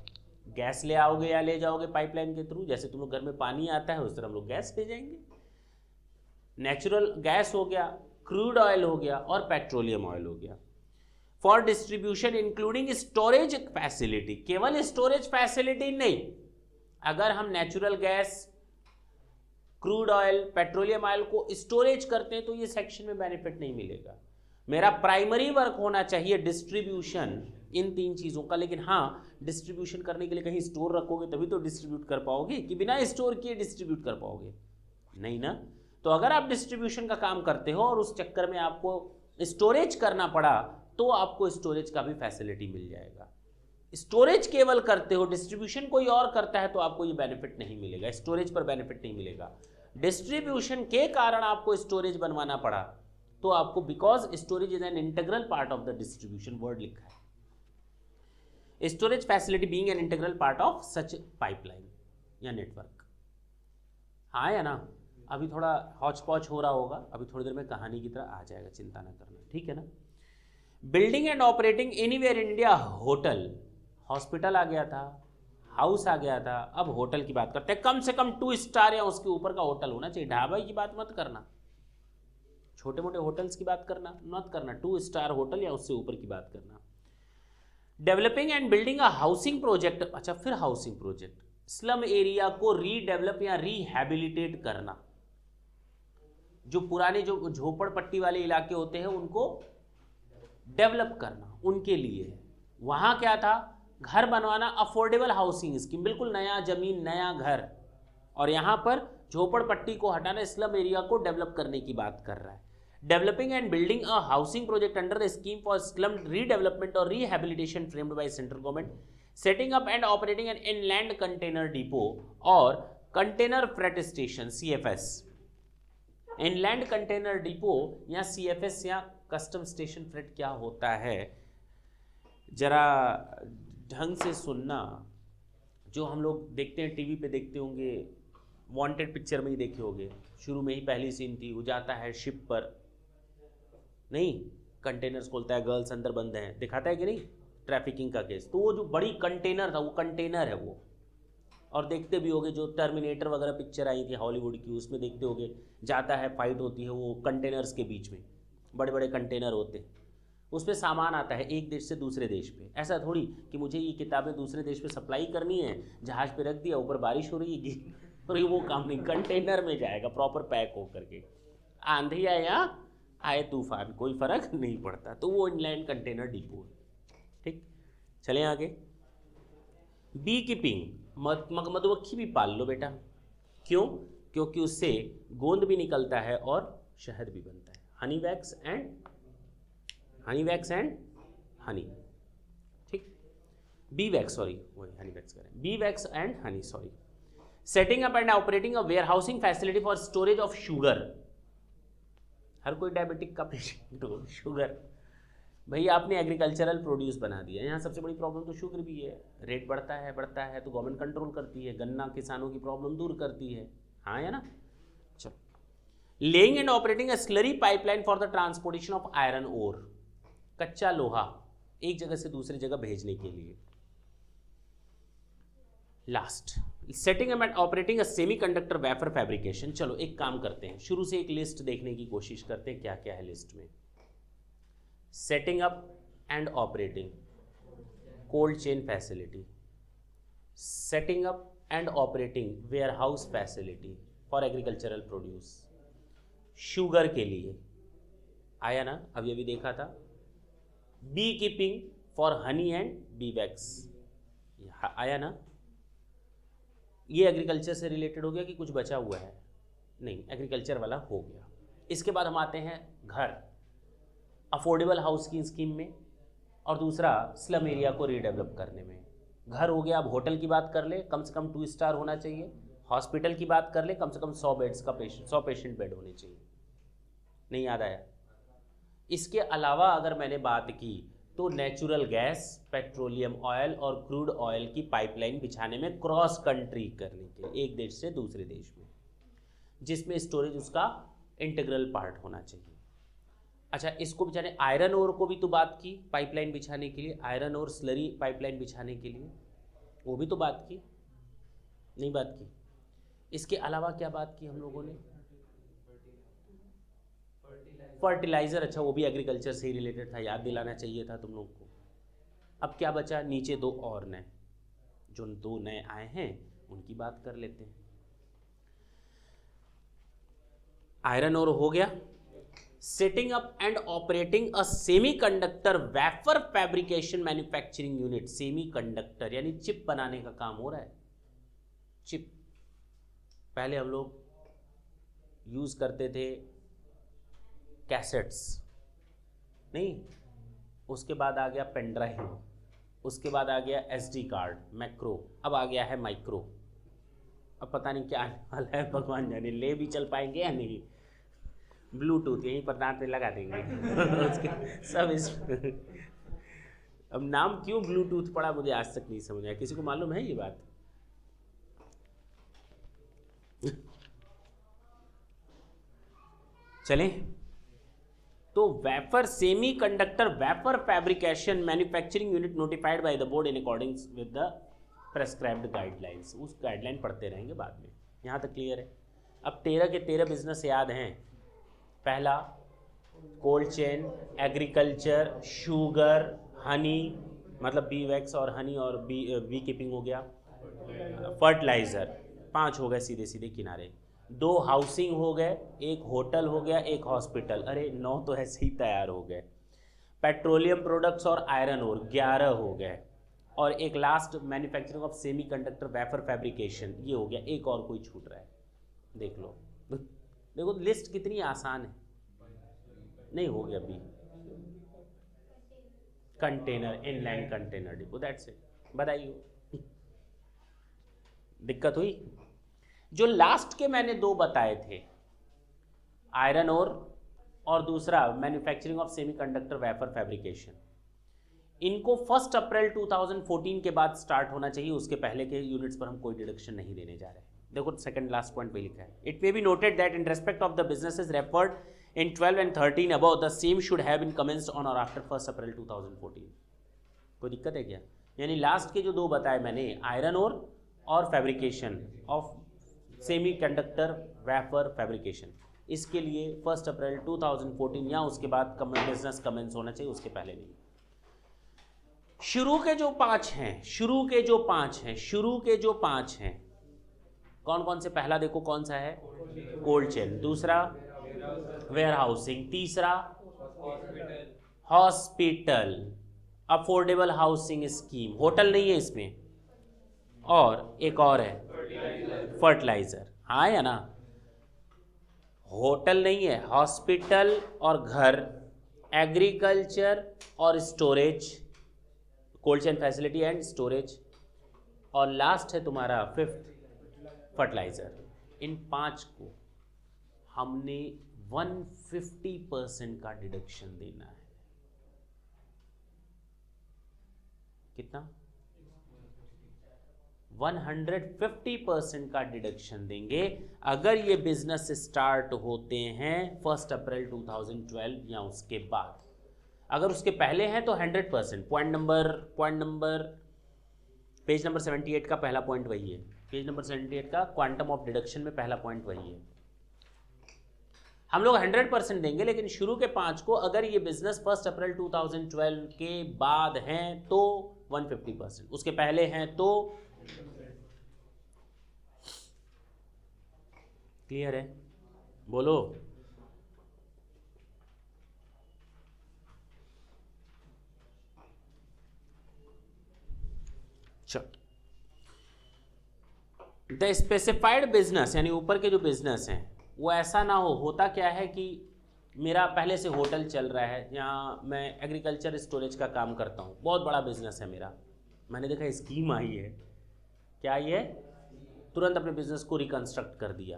गैस ले आओगे या ले जाओगे पाइपलाइन के थ्रू, जैसे तुम लोग घर में पानी आता है उस तरह हम लोग गैस ले जाएंगे। नेचुरल गैस हो गया, क्रूड ऑयल हो गया और पेट्रोलियम ऑयल हो गया। For distribution including storage facility, केवल स्टोरेज फैसिलिटी नहीं, अगर हम natural gas, crude oil, petroleum oil को स्टोरेज करते हैं तो ये सेक्शन में बेनिफिट नहीं मिलेगा। मेरा प्राइमरी वर्क होना चाहिए डिस्ट्रीब्यूशन इन तीन चीजों का, लेकिन हाँ, डिस्ट्रीब्यूशन करने के लिए कहीं स्टोर रखोगे तभी तो डिस्ट्रीब्यूट कर पाओगे, कि बिना स्टोर किए डिस्ट्रीब्यूट कर पाओगे, नहीं ना। तो अगर आप डिस्ट्रीब्यूशन का काम करते हो और उस चक्कर में आपको स्टोरेज करना पड़ा, तो आपको स्टोरेज का भी फैसिलिटी मिल जाएगा। स्टोरेज केवल करते हो, डिस्ट्रीब्यूशन कोई और करता है तो आपको ये बेनिफिट नहीं मिलेगा, स्टोरेज पर बेनिफिट नहीं मिलेगा। डिस्ट्रीब्यूशन के कारण आपको स्टोरेज बनवाना पड़ा, तो आपको, because storage is an integral part of the distribution, word लिखा है, storage facility being an integral part of such pipeline या नेटवर्क। हाँ या ना, अभी थोड़ा हौच पौच हो रहा होगा, अभी थोड़ी देर में कहानी की तरह आ जाएगा, चिंता ना करना, ठीक है ना। Building and operating anywhere in India, hotel, hospital आ गया था, हाउस आ गया था, अब होटल की बात करते हैं। कम से कम 2 स्टार या उसके ऊपर का होटल होना चाहिए, ढाबा की बात मत करना, छोटे मोटे होटल्स की बात करना मत करना, 2 स्टार होटल या उससे ऊपर की बात करना। Developing and building a housing project, अच्छा फिर हाउसिंग प्रोजेक्ट, स्लम एरिया को रीडेवलप या रिहैबिलिटेट करना, जो पुराने जो झोपड़पट्टी वाले इलाके होते हैं उनको डेवलप करना, उनके लिए वहां क्या था, घर बनवाना, अफोर्डेबल हाउसिंग स्कीम, बिल्कुल नया जमीन नया घर, और यहां पर झोपड़पट्टी को हटाना, स्लम एरिया को डेवलप करने की बात कर रहा है। Developing and building a housing project under the scheme for slum redevelopment और rehabilitation framed by central government, setting up and operating an inland container depot और container freight station, CFS। Inland container depot या CFS या custom station freight क्या होता है, जरा ढंग से सुनना। जो हम लोग देखते हैं टीवी पे, देखते होंगे, वांटेड पिक्चर में ही देखे होंगे, शुरू में ही पहली सीन थी, वो जाता है शिप पर, नहीं, कंटेनर्स खोलता है, गर्ल्स अंदर बंद हैं, दिखाता है कि नहीं, ट्रैफिकिंग का केस, तो वो जो बड़ी कंटेनर था वो कंटेनर है वो। और देखते भी होगे जो टर्मिनेटर वगैरह पिक्चर आई थी हॉलीवुड की, उसमें देखते होगे जाता है, फाइट होती है वो कंटेनर्स के बीच में, बड़े बड़े कंटेनर होते हैं, उसमें सामान आता है एक देश से दूसरे देश पे। ऐसा थोड़ी कि मुझे ये किताबें दूसरे देश पे सप्लाई करनी है, जहाज़ पे रख दिया, ऊपर बारिश हो रही है और वो काम नहीं, कंटेनर में जाएगा प्रॉपर पैक हो करके, आंधी आए या आए तूफान कोई फर्क नहीं पड़ता, तो वो इनलैंड कंटेनर डिपो है, ठीक। चलें आगे। बी कीपिंग, मधुमक्खी भी पाल लो बेटा। क्यों? क्योंकि उससे गोंद भी निकलता है और शहद भी बनता है। हनी वैक्स एंड हनी, ठीक। बी वैक्स, सॉरी वही हनी वैक्स करें, bee wax and honey, sorry. Setting up and operating a warehousing facility for storage of sugar. हर कोई डायबिटिक का पेशेंट हो, शुगर। भैया आपने एग्रीकल्चरल प्रोड्यूस बना दिया, यहाँ सबसे बड़ी प्रॉब्लम तो शुगर भी है। रेट बढ़ता है तो गवर्नमेंट कंट्रोल करती है, गन्ना किसानों की प्रॉब्लम दूर करती है, हाँ या ना। चलो, laying and operating a slurry pipeline for the transportation of iron ore, कच्चा लोहा एक जगह से दूसरी जगह भेजने के लिए। Last, setting and operating a semiconductor wafer fabrication. चलो एक काम करते हैं, शुरू से एक लिस्ट देखने की कोशिश करते हैं क्या क्या है लिस्ट में। Setting up and operating cold chain facility, setting up and operating warehouse facility for agricultural produce, sugar के लिए आया ना, अभी अभी देखा था। Bee keeping for honey and bee wax आया ना। ये एग्रीकल्चर से रिलेटेड हो गया कि कुछ बचा हुआ है? नहीं, एग्रीकल्चर वाला हो गया। इसके बाद हम आते हैं घर, अफोर्डेबल हाउस की स्कीम में, और दूसरा स्लम एरिया को रीडेवलप करने में। घर हो गया, अब होटल की बात कर ले, कम से कम 2 स्टार होना चाहिए। हॉस्पिटल की बात कर ले, कम से कम 100 बेड्स का 100 पेशेंट बेड होने चाहिए। नहीं याद आया? इसके अलावा अगर मैंने बात की तो नेचुरल गैस, पेट्रोलियम ऑयल और क्रूड ऑयल की पाइपलाइन बिछाने में क्रॉस कंट्री करने के लिए, एक देश से दूसरे देश में, जिसमें स्टोरेज उसका इंटीग्रल पार्ट होना चाहिए। अच्छा, इसको बिछाने, आयरन ओर को भी तो बात की पाइपलाइन बिछाने के लिए, आयरन और स्लरी पाइपलाइन बिछाने के लिए, वो भी तो बात की, नहीं बात की? इसके अलावा क्या बात की हम लोगों ने? फर्टिलाइजर, अच्छा वो भी एग्रीकल्चर से ही रिलेटेड था, याद दिलाना चाहिए था तुम लोग को। अब क्या बचा? नीचे 2 और नए, जो 2 नए आए हैं उनकी बात कर लेते हैं। आयरन ओर हो गया। Setting up and operating a semiconductor wafer fabrication manufacturing unit. Semiconductor यानी चिप बनाने का काम हो रहा है। चिप पहले हम लोग यूज करते थे कैसेट्स, नहीं, उसके बाद आ गया पेन ड्राइव, उसके बाद आ गया SD कार्ड, मैक्रो, अब आ गया है माइक्रो। अब पता नहीं क्या आने वाला है, भगवान जाने, ले भी चल पाएंगे या नहीं। ब्लूटूथ यहीं पर दांत पे लगा देंगे उसके सब इस अब नाम क्यों ब्लूटूथ पड़ा मुझे आज तक नहीं समझ आया। किसी को मालूम है ये बात? चलें, तो wafer semiconductor wafer fabrication manufacturing unit notified by the board in according with the prescribed guidelines. उस गाइडलाइन पढ़ते रहेंगे बाद में। यहाँ तक क्लियर है? अब 13 के 13 बिजनेस याद हैं। पहला cold chain, agriculture, sugar, Honey, मतलब बी वैक्स और हनी और बी कीपिंग हो गया। फर्टिलाइजर 5 हो गए सीधे सीधे किनारे। 2 हाउसिंग हो गए, 1 होटल हो गया, 1 हॉस्पिटल, अरे 9 तो ऐसे ही तैयार हो गए। पेट्रोलियम प्रोडक्ट्स और आयरन ओर 11 हो गए, और एक last manufacturing of semiconductor wafer fabrication, ये हो गया। एक और कोई छूट रहा है, देख लो। देखो लिस्ट कितनी आसान है। नहीं हो गया bee, container, inland container depot, that's it. बताइए दिक्कत हुई? जो लास्ट के मैंने 2 बताए थे, आयरन ओर और दूसरा manufacturing of semiconductor wafer fabrication, इनको 1 अप्रैल 2014 के बाद स्टार्ट होना चाहिए। उसके पहले के यूनिट्स पर हम कोई डिडक्शन नहीं देने जा रहे। देखो सेकंड लास्ट पॉइंट पे लिखा है, it may be noted that in respect of the businesses referred in 12 and 13 above, the same should have been commenced on or after 1 अप्रैल 2014। कोई दिक्कत है क्या? यानी लास्ट के जो 2 बताए मैंने, आयरन ओर और fabrication of semiconductor wafer fabrication, इसके लिए 1 अप्रैल 2014 या उसके बाद बिजनेस कमेंस होना चाहिए, उसके पहले नहीं। शुरू के जो 5 हैं, कौन कौन से? पहला देखो कौन सा है? कोल्ड चेन, दूसरा वेयर हाउसिंग, तीसरा hospital, affordable housing scheme, hotel नहीं है इसमें, और एक और है फर्टिलाइजर, हाँ या ना। होटल नहीं है, हॉस्पिटल और घर, एग्रीकल्चर और storage, cold chain facility and storage, और लास्ट है तुम्हारा फिफ्थ फर्टिलाइजर। इन 5 को हमने 150% का डिडक्शन देना है। कितना? 150% का डिडक्शन देंगे अगर ये बिजनेस स्टार्ट होते हैं 1 अप्रैल 2012 या उसके बाद। अगर उसके पहले हैं तो 100%। पॉइंट नंबर पेज नंबर 78 का पहला पॉइंट वही है। पेज नंबर 78 का क्वांटम ऑफ डिडक्शन में पहला पॉइंट वही है। हम लोग 100% देंगे, लेकिन शुरू के 5 को अगर ये बिजनेस 1 अप्रैल 2012 के बाद हैं तो 150%, उसके पहले हैं तो। क्लियर है? बोलो। चलो, द स्पेसिफाइड बिजनेस यानी ऊपर के जो बिजनेस हैं वो ऐसा ना हो। होता क्या है कि मेरा पहले से होटल चल रहा है, यहाँ मैं एग्रीकल्चर स्टोरेज का काम करता हूँ, बहुत बड़ा बिजनेस है मेरा। मैंने देखा स्कीम आई है, क्या आई है? तुरंत अपने बिजनेस को रिकंस्ट्रक्ट कर दिया,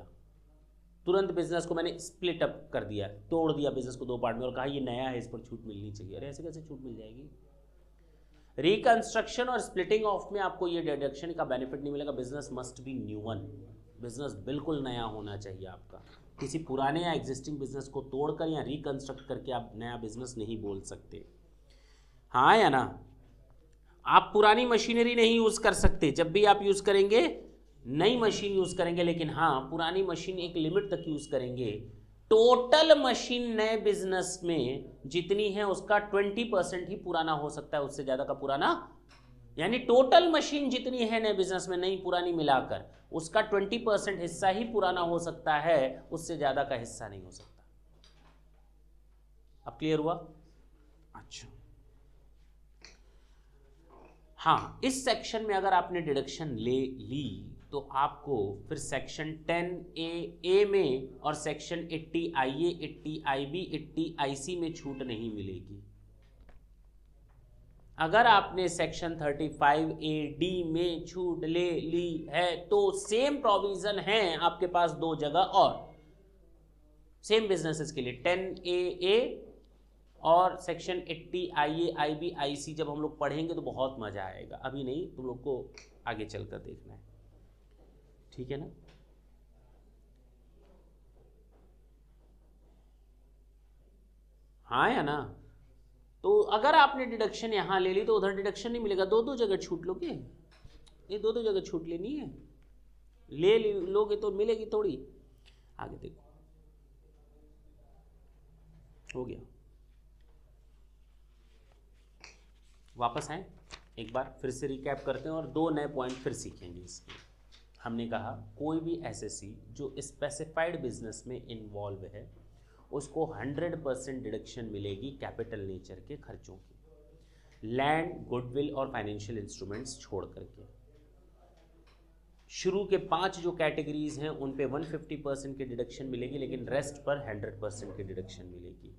तुरंत बिजनेस को मैंने स्प्लिट अप कर दिया, तोड़ दिया बिजनेस को 2 पार्ट में और कहा ये नया है, इस पर छूट मिलनी चाहिए। अरे ऐसे कैसे छूट मिल जाएगी? रिकंस्ट्रक्शन और स्प्लिटिंग ऑफ में आपको ये डिडक्शन का बेनिफिट नहीं मिलेगा। Business must be new one, business बिल्कुल नया होना चाहिए आपका। किसी पुराने या एग्जिस्टिंग बिजनेस को तोड़कर या रिकंस्ट्रक्ट करके आप नया बिजनेस नहीं बोल सकते, हाँ या ना। आप पुरानी मशीनरी नहीं यूज़ कर सकते, जब भी आप यूज़ करेंगे नई मशीन यूज़ करेंगे, लेकिन हाँ पुरानी मशीन एक लिमिट तक यूज़ करेंगे। टोटल मशीन नए बिजनेस में जितनी है उसका 20% ही पुराना हो सकता है, उससे ज़्यादा का पुराना, यानी टोटल मशीन जितनी है नए बिजनेस में नई पुरानी मिलाकर उसका 20% हिस्सा ही पुराना हो सकता है, उससे ज़्यादा का हिस्सा नहीं हो सकता। अब क्लियर हुआ? अच्छा, हाँ, इस सेक्शन में अगर आपने डिडक्शन ले ली तो आपको फिर सेक्शन 10A में और सेक्शन 80IA, 80IB, 80IC में छूट नहीं मिलेगी। अगर आपने सेक्शन 35AD में छूट ले ली है तो सेम प्रोविजन है आपके पास 2 जगह और सेम बिजनेसेस के लिए, 10AA और सेक्शन 80IA, IB, IC जब हम लोग पढ़ेंगे तो बहुत मजा आएगा। अभी नहीं, तुम लोग को आगे चलकर देखना है, ठीक है ना। हाँ या ना। तो अगर आपने डिडक्शन यहां ले ली तो उधर डिडक्शन नहीं मिलेगा, 2 जगह छूट लोगे। ये 2 जगह छूट लेनी है, ले लोगे तो मिलेगी थोड़ी। आगे देखो, हो गया। वापस आए, एक बार फिर से रिकैप करते हैं और 2 नए पॉइंट फिर सीखेंगे इसके। हमने कहा कोई भी एसएससी जो स्पेसिफाइड बिजनेस में इन्वॉल्व है उसको 100% डिडक्शन मिलेगी कैपिटल नेचर के खर्चों की, लैंड, गुडविल और फाइनेंशियल इंस्ट्रूमेंट्स छोड़ करके। शुरू के 5 जो कैटेगरीज हैं उन पे 150% की डिडक्शन मिलेगी, लेकिन रेस्ट पर 100% की डिडक्शन मिलेगी।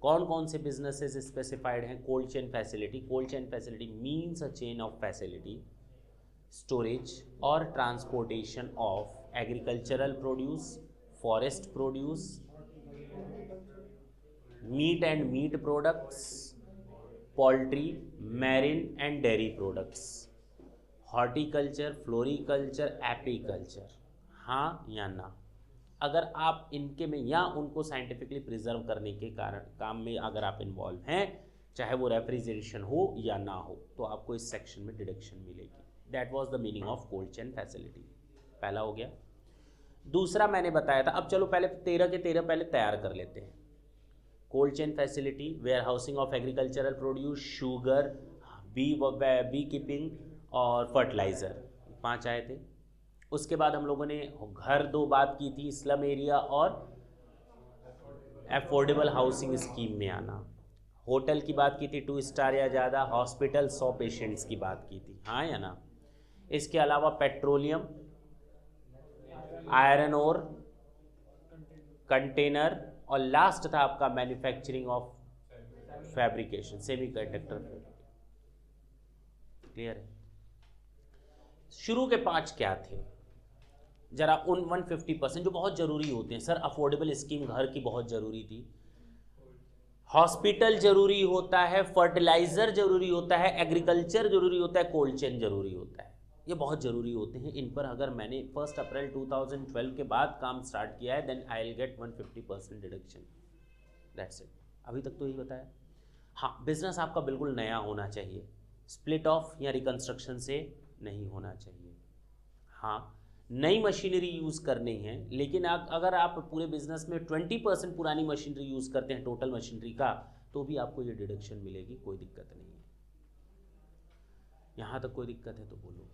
कौन कौन से बिजनेसेस स्पेसिफाइड हैं? Cold chain facility. Cold chain facility means a chain of facility, storage और transportation of agricultural produce, forest produce, meat and meat products, poultry, marine and dairy products, horticulture, floriculture, apiculture, हाँ या ना। अगर आप इनके में या उनको साइंटिफिकली प्रिजर्व करने के कारण काम में अगर आप इन्वॉल्व हैं, चाहे वो रेफ्रिजरेशन हो या ना हो, तो आपको इस सेक्शन में डिडक्शन मिलेगी। That was the meaning of cold chain facility. पहला हो गया। दूसरा मैंने बताया था, अब चलो पहले 13 के 13 पहले तैयार कर लेते हैं। Cold chain facility, warehousing of agricultural produce, sugar, bee keeping और फर्टिलाइजर, 5 आए थे। उसके बाद हम लोगों ने घर 2 बात की थी, स्लम एरिया और अफोर्डेबल हाउसिंग स्कीम में आना। होटल की बात की थी 2 स्टार या ज़्यादा, हॉस्पिटल 100 पेशेंट्स की बात की थी, हाँ या ना। इसके अलावा पेट्रोलियम, आयरन ओर, कंटेनर, और लास्ट था आपका manufacturing of fabrication, semiconductor. Clear है? शुरू के 5 क्या थे, जरा उन 150% जो बहुत जरूरी होते हैं। सर अफोर्डेबल स्कीम घर की बहुत जरूरी थी, हॉस्पिटल जरूरी होता है, फर्टिलाइजर जरूरी होता है, एग्रीकल्चर जरूरी होता है, कोल्ड चेन जरूरी होता है। ये बहुत ज़रूरी होते हैं। इन पर अगर मैंने 1 अप्रैल 2012 के बाद काम स्टार्ट किया है then I will get 150% deduction, that's it. अभी तक तो यही बताया। हाँ, बिजनेस आपका बिल्कुल नया होना चाहिए, स्प्लिट ऑफ या रिकंस्ट्रक्शन से नहीं होना चाहिए। हाँ, नई मशीनरी यूज़ करनी है, लेकिन अगर आप पूरे बिजनेस में 20% पुरानी मशीनरी यूज़ करते हैं टोटल मशीनरी का, तो भी आपको ये डिडक्शन मिलेगी, कोई दिक्कत नहीं है। यहाँ तक कोई दिक्कत है तो बोलो,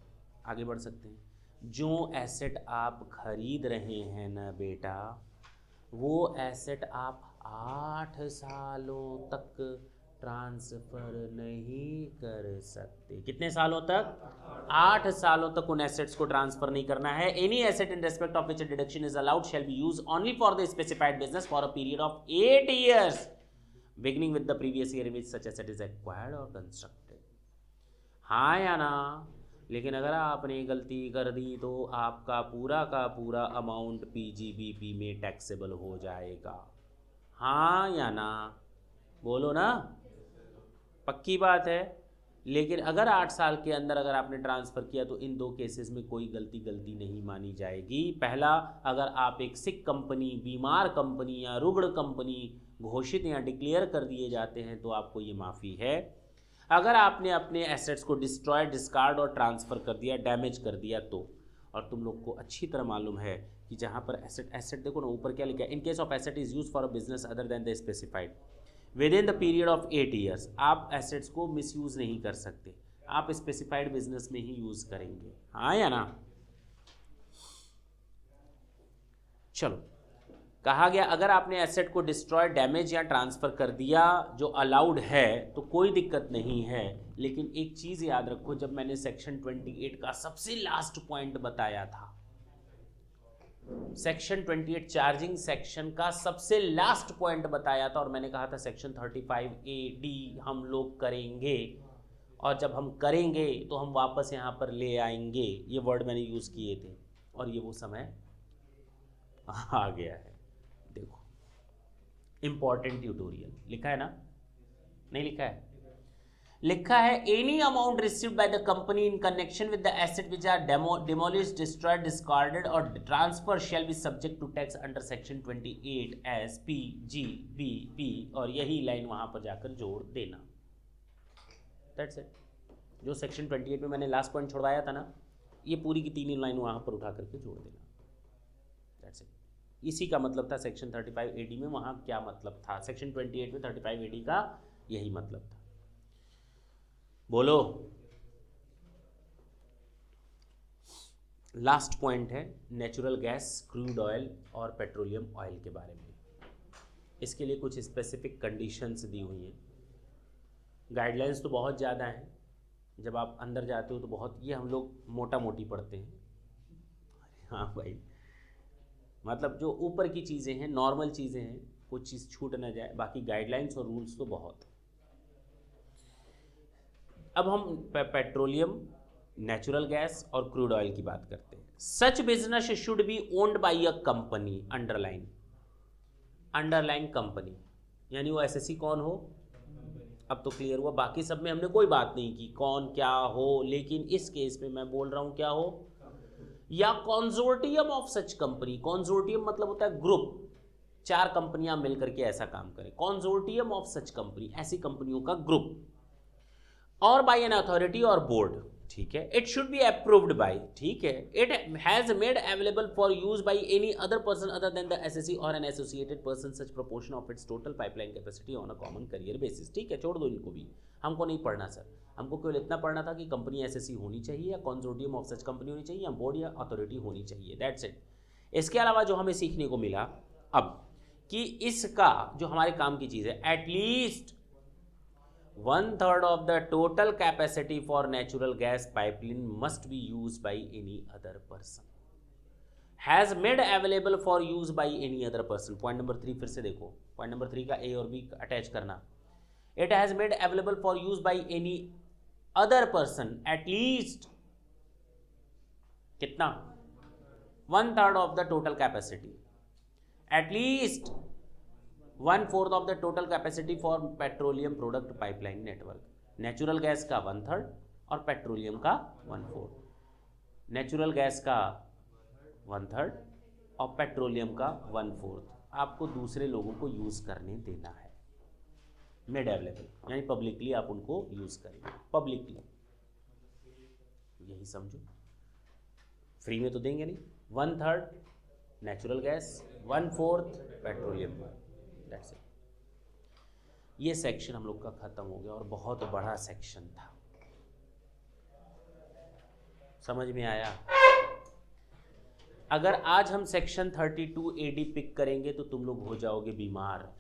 आगे बढ़ सकते हैं। जो एसेट आप खरीद रहे हैं ना बेटा, वो एसेट आप 8 सालों तक ट्रांसफ़र नहीं कर सकते। कितने सालों तक? 8 सालों तक उन एसेट्स को ट्रांसफर नहीं करना है। Any asset in respect of which a deduction is allowed shall be use only for the specified business for a period of 8 years beginning with the previous year in which such asset is acquired और constructed. हाँ या ना? लेकिन अगर आपने गलती कर दी तो आपका पूरा का पूरा अमाउंट पीजीबीपी में टैक्सेबल हो जाएगा। हाँ या ना? बोलो ना, पक्की बात है। लेकिन अगर 8 साल के अंदर अगर आपने ट्रांसफ़र किया तो इन 2 केसेस में कोई गलती नहीं मानी जाएगी। पहला, अगर आप एक सिक कंपनी, बीमार कंपनी या रुग्ण कंपनी घोषित या डिक्लेयर कर दिए जाते हैं तो आपको ये माफ़ी है। अगर आपने अपने एसेट्स को डिस्ट्रॉय, डिस्कार्ड और ट्रांसफ़र कर दिया, डैमेज कर दिया तो, और तुम लोग को अच्छी तरह मालूम है कि जहाँ पर एसेट देखो ना ऊपर क्या लिखा है, in case of asset is use for a business other than the specified with in the period of 8 years। आप एसेट्स को मिसयूज़ नहीं कर सकते, आप स्पेसिफाइड बिजनेस में ही यूज़ करेंगे। हाँ या ना? चलो, कहा गया अगर आपने एसेट को डिस्ट्रॉय, डैमेज या ट्रांसफ़र कर दिया जो अलाउड है तो कोई दिक्कत नहीं है। लेकिन एक चीज़ याद रखो, जब मैंने सेक्शन 28 का सबसे लास्ट पॉइंट बताया था, सेक्शन 28 चार्जिंग सेक्शन का सबसे लास्ट पॉइंट बताया था, और मैंने कहा था सेक्शन 35AD हम लोग करेंगे, और जब हम करेंगे तो हम वापस यहाँ पर ले आएंगे। ये वर्ड मैंने यूज़ किए थे और ये वो समय आ गया है। देखो, इंपॉर्टेंट ट्यूटोरियल लिखा है ना? नहीं लिखा है? लिखा है any amount received by the company in connection with the asset which are demolished, destroyed, discarded और transfer shall be subject to tax under section 28 S PGBP, और यही लाइन वहां पर जाकर जोड़ देना। That's it. जो सेक्शन 28 में मैंने लास्ट पॉइंट छोड़वाया था ना, ये पूरी की 3 लाइन वहां पर उठा करके जोड़ देना। That's it. इसी का मतलब था सेक्शन 35AD में, वहाँ क्या मतलब था, सेक्शन 28 में 35AD का यही मतलब था। बोलो। लास्ट पॉइंट है नेचुरल गैस, क्रूड ऑयल और पेट्रोलियम ऑयल के बारे में। इसके लिए कुछ स्पेसिफिक कंडीशंस दी हुई हैं। गाइडलाइंस तो बहुत ज़्यादा हैं, जब आप अंदर जाते हो तो बहुत, ये हम लोग मोटा मोटी पढ़ते हैं। हाँ भाई, मतलब जो ऊपर की चीज़ें हैं, नॉर्मल चीज़ें हैं, कुछ चीज़ छूट ना जाए, बाकी गाइडलाइंस और रूल्स तो बहुत। अब हम पेट्रोलियम, नेचुरल गैस और क्रूड ऑयल की बात करते हैं। Such business should be owned by a company, underline company, यानी वो एसएससी कौन हो। अब तो क्लियर हुआ, बाकी सब में हमने कोई बात नहीं की कौन क्या हो, लेकिन इस केस में मैं बोल रहा हूं क्या हो, या consortium of such company. Consortium मतलब होता है ग्रुप, 4 कंपनियां मिलकर के ऐसा काम करें। कॉन्सोर्टियम ऑफ सच कंपनी, ऐसी कंपनियों का ग्रुप, और बाय एन अथॉरिटी और बोर्ड, ठीक है। It should be approved by, ठीक है। It has made available for use by any other person other than the assessee और an associated person such proportion of its total pipeline capacity on a common carrier basis, ठीक है। छोड़ दो इनको भी, हमको नहीं पढ़ना सर, हमको केवल इतना पढ़ना था कि कंपनी एसएससी होनी चाहिए या कंसोर्टियम ऑफ सच कंपनी होनी चाहिए या बोर्ड या अथॉरिटी होनी चाहिए, दैट्स इट। इसके अलावा जो हमें सीखने को मिला अब कि इसका जो हमारे काम की चीज़ है, at least 1/3 of the total capacity for natural gas pipeline must be used by any other person. Has made available for use by any other person. Point number 3 फिर से देखो. Point number 3 का A और B अटैच करना. It has made available for use by any other person at least कितना? 1/3 of the total capacity. At least 1/4 of the total capacity for petroleum product pipeline network. Natural gas का 1/3 और petroleum का 1/4. Natural gas का 1/3 और petroleum का 1/4 आपको दूसरे लोगों को यूज़ करने देना है. मेड अवेलेबल यानी पब्लिकली आप उनको यूज़ करेंगे. पब्लिकली यही समझो. फ्री में तो देंगे नहीं. 1/3 natural gas, 1/4 petroleum. That's it. ये सेक्शन हम लोग का खत्म हो गया और बहुत बड़ा सेक्शन था. समझ में आया? अगर आज हम सेक्शन 32 AD पिक करेंगे तो तुम लोग हो जाओगे बीमार,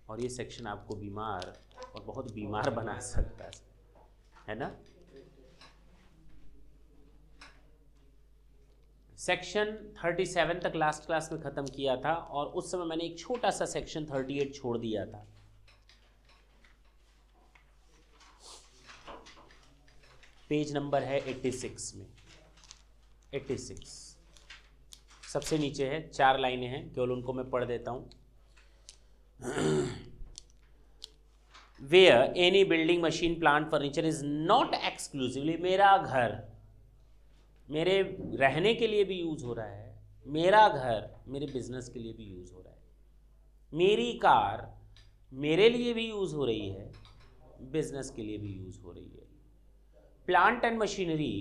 और ये सेक्शन आपको बीमार और बहुत बीमार बना सकता है ना. सेक्शन 37 तक लास्ट क्लास में ख़त्म किया था और उस समय मैंने एक छोटा सा सेक्शन 38 छोड़ दिया था. पेज नंबर है 86 में. 86 सबसे नीचे है. 4 लाइनें हैं, केवल उनको मैं पढ़ देता हूँ. Where any building, machine, plant, furniture is not exclusively. मेरा घर मेरे रहने के लिए भी यूज़ हो रहा है, मेरा घर मेरे बिजनेस के लिए भी यूज़ हो रहा है, मेरी कार मेरे लिए भी यूज़ हो रही है, बिजनेस के लिए भी यूज़ हो रही है, प्लांट एंड मशीनरी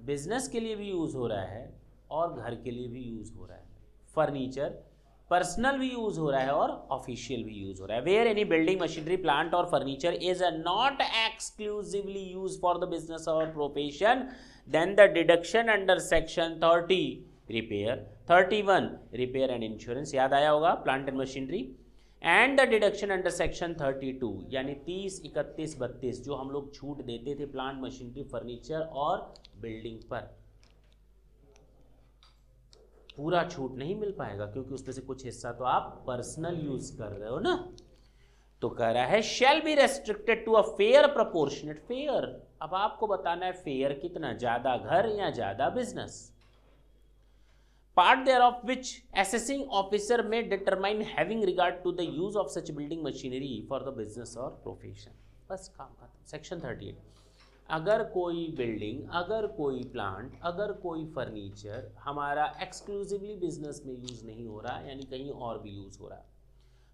बिजनेस के लिए भी यूज़ हो रहा है और घर के लिए भी यूज़ हो रहा है, फर्नीचर पर्सनल भी यूज़ हो रहा है और ऑफिशियल भी यूज़ हो रहा है. Where any building, machinery, plant और furniture is not exclusively use for the business और profession, then the deduction under section 30 repair, 31 repair and insurance, याद आया होगा, plant and machinery, and the deduction under section 32 यानी 30, 31, 32 जो हम लोग छूट देते थे प्लांट, मशीनरी, फर्नीचर और बिल्डिंग पर, पूरा छूट नहीं मिल पाएगा क्योंकि उसमें से कुछ हिस्सा तो आप पर्सनल यूज कर रहे हो ना. तो कह रहा है shall be restricted to a fair proportionate. Fair, अब आपको बताना है फेयर कितना, ज्यादा घर या ज्यादा business. Part thereof which assessing officer may determine having regard to the use of such building machinery for the business और प्रोफेशन. बस काम खत्म. सेक्शन 38. अगर कोई बिल्डिंग, अगर कोई प्लांट, अगर कोई फर्नीचर हमारा एक्सक्लूसिवली बिजनेस में यूज़ नहीं हो रहा यानी कहीं और भी यूज़ हो रहा है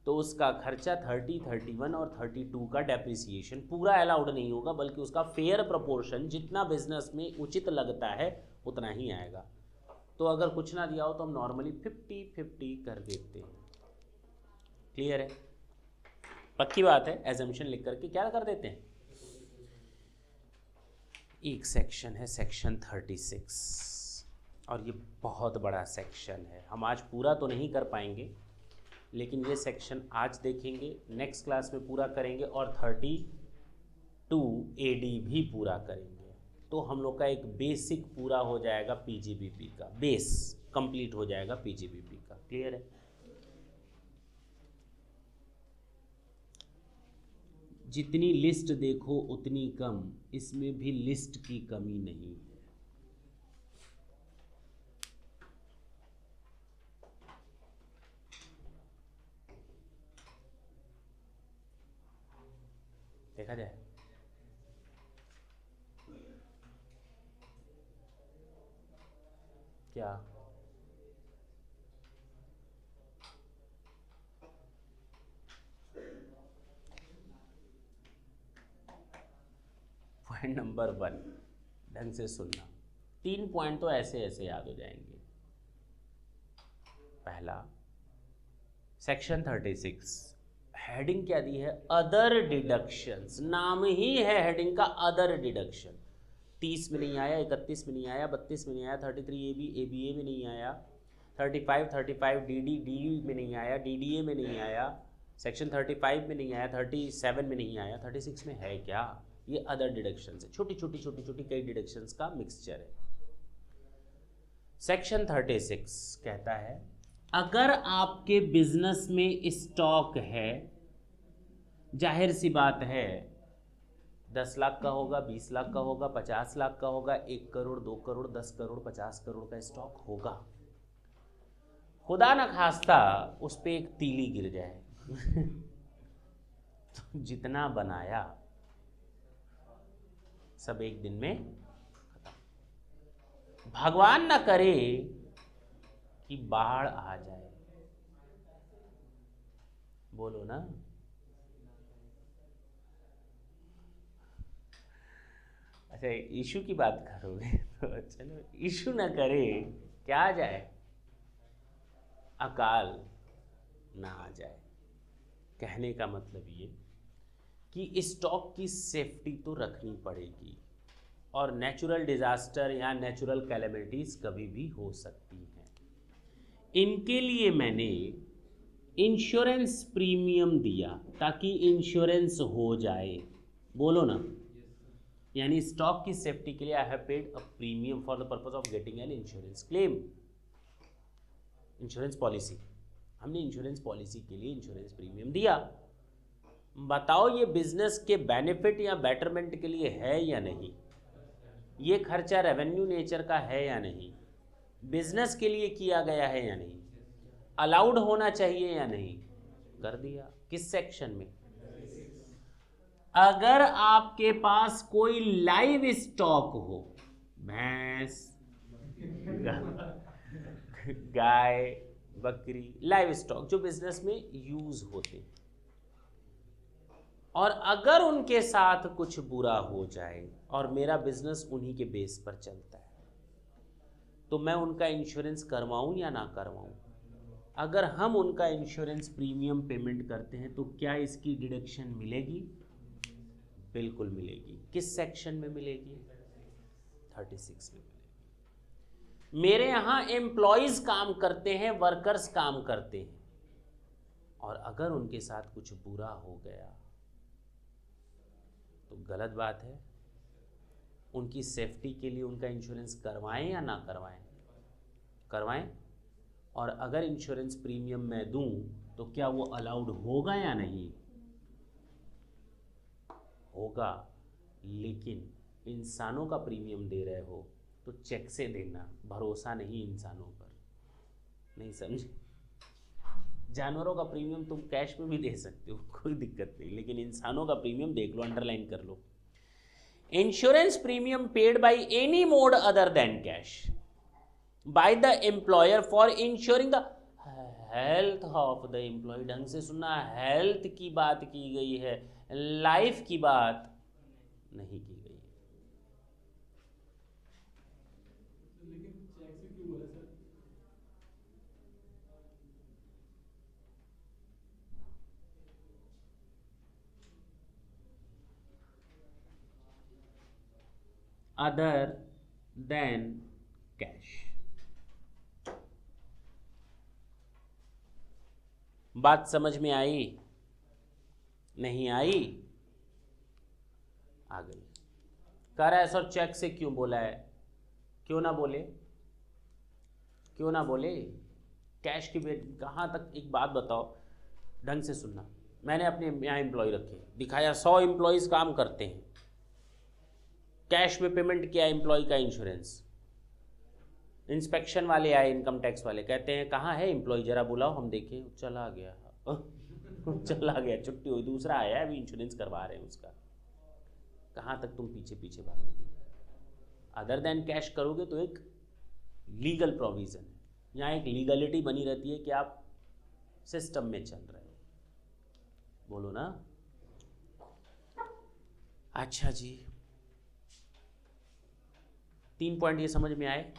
तो उसका खर्चा 30, 31 और 32 का डेप्रिसिएशन पूरा अलाउड नहीं होगा, बल्कि उसका फेयर प्रोपोर्शन जितना बिजनेस में उचित लगता है उतना ही आएगा. तो अगर कुछ ना दिया हो तो हम नॉर्मली 50-50 कर देते हैं. क्लियर है? पक्की बात है. एजम्पशन लिख करके क्या कर देते हैं. एक सेक्शन है सेक्शन 36 और ये बहुत बड़ा सेक्शन है. हम आज पूरा तो नहीं कर पाएंगे लेकिन ये सेक्शन आज देखेंगे, नेक्स्ट क्लास में पूरा करेंगे और 32 AD भी पूरा करेंगे. तो हम लोग का एक बेसिक पूरा हो जाएगा PGBP का, बेस कंप्लीट हो जाएगा PGBP का. क्लियर है? जितनी लिस्ट देखो उतनी कम, इसमें भी लिस्ट की कमी नहीं है. देखा जाए. क्या पॉइंट नंबर 1 ढंग से सुनना. 3 पॉइंट तो ऐसे ऐसे याद हो जाएंगे. पहला, सेक्शन 36 हेडिंग क्या दी है, अदर डिडक्शंस. नाम ही है हेडिंग का अदर डिडक्शन. 30 में नहीं आया, 31 में नहीं आया, 32 में नहीं आया, 33 ABA में नहीं आया, 35 DD में नहीं आया, DDA में नहीं आया, सेक्शन 35 में नहीं आया, 37 में नहीं आया, 36 में है क्या? ये अदर डिडक्शंस है, छोटी छोटी छोटी छोटी कई डिडक्शंस का मिक्सचर है। सेक्शन 36 कहता है अगर आपके बिजनेस में स्टॉक है, जाहिर सी बात है 10 लाख का होगा, 20 लाख का होगा, 50 लाख का होगा, 1 करोड़, 2 करोड़, 10 करोड़, 50 करोड़ का स्टॉक होगा। खुदा न खास्ता उस पर एक तीली गिर जाए तो जितना बनाया सब एक दिन में खत्म। भगवान न करे कि बाढ़ आ जाए, बोलो ना। अच्छा, इशू की बात करोगे तो चलो, इशू ना करे, क्या आ जाए? अकाल ना आ जाए। कहने का मतलब ये कि स्टॉक की सेफ्टी तो रखनी पड़ेगी, और नेचुरल डिजास्टर या नेचुरल कैलेमिटीज कभी भी हो सकती हैं। इनके लिए मैंने इंश्योरेंस प्रीमियम दिया ताकि इंश्योरेंस हो जाए, बोलो ना। यानी स्टॉक की सेफ्टी के लिए I have paid a premium for the purpose of getting an insurance claim. Insurance policy, हमने इंश्योरेंस पॉलिसी के लिए इंश्योरेंस प्रीमियम दिया। बताओ ये बिजनेस के बेनिफिट या बेटरमेंट के लिए है या नहीं? ये खर्चा रेवेन्यू नेचर का है या नहीं? बिजनेस के लिए किया गया है या नहीं? अलाउड होना चाहिए या नहीं? कर दिया। किस सेक्शन में? अगर आपके पास कोई लाइव स्टॉक हो, भैंस, गाय, बकरी, लाइव स्टॉक जो बिजनेस में यूज होते हैं, और अगर उनके साथ कुछ बुरा हो जाए और मेरा बिजनेस उन्हीं के बेस पर चलता है, तो मैं उनका इंश्योरेंस करवाऊं या ना करवाऊं? अगर हम उनका इंश्योरेंस प्रीमियम पेमेंट करते हैं तो क्या इसकी डिडक्शन मिलेगी? बिल्कुल मिलेगी। किस सेक्शन में मिलेगी? 36 में मिलेगी। मेरे यहां एम्प्लॉयज काम करते हैं, वर्कर्स काम करते हैं, और अगर उनके साथ कुछ बुरा हो गया तो गलत बात है। उनकी सेफ्टी के लिए उनका इंश्योरेंस करवाएं या ना करवाएं? करवाएं। और अगर इंश्योरेंस प्रीमियम मैं दूं तो क्या वो अलाउड होगा या नहीं? होगा। लेकिन इंसानों का प्रीमियम दे रहे हो तो चेक से देना, भरोसा नहीं इंसानों पर। नहीं समझे? जानवरों का प्रीमियम तुम कैश में भी दे सकते हो, कोई दिक्कत नहीं, लेकिन इंसानों का प्रीमियम देख लो, अंडरलाइन कर लो। Insurance premium paid by any mode other than cash by the employer for insuring the health of the employee. ढंग से सुनना, हेल्थ की बात की गई है, लाइफ की बात नहीं की गई है। लेकिन चेक से क्यों बोला सर? Other than cash. बात समझ में आई? नहीं आई? आ गई। कह रहा है सर चेक से क्यों बोला है? क्यों ना बोले? क्यों ना बोले? कैश की कहाँ तक? एक बात बताओ, ढंग से सुनना। मैंने अपने यहाँ एम्प्लॉय रखे, दिखाया 100 एम्प्लॉयज़ काम करते हैं, कैश में पेमेंट किया एम्प्लॉय का इंश्योरेंस। इंस्पेक्शन वाले आए, इनकम टैक्स वाले, कहते हैं कहाँ है एम्प्लॉय, जरा बुलाओ हम देखें। चला गया चला गया, छुट्टी हुई, दूसरा आया, अभी इंश्योरेंस करवा रहे हैं उसका। कहाँ तक तुम पीछे पीछे भागोगे? अदर देन कैश करोगे तो एक लीगल प्रोविज़न है, यहाँ एक लीगलिटी बनी रहती है कि आप सिस्टम में चल रहे हो, बोलो ना। अच्छा जी, 3 पॉइंट ये समझ में आए।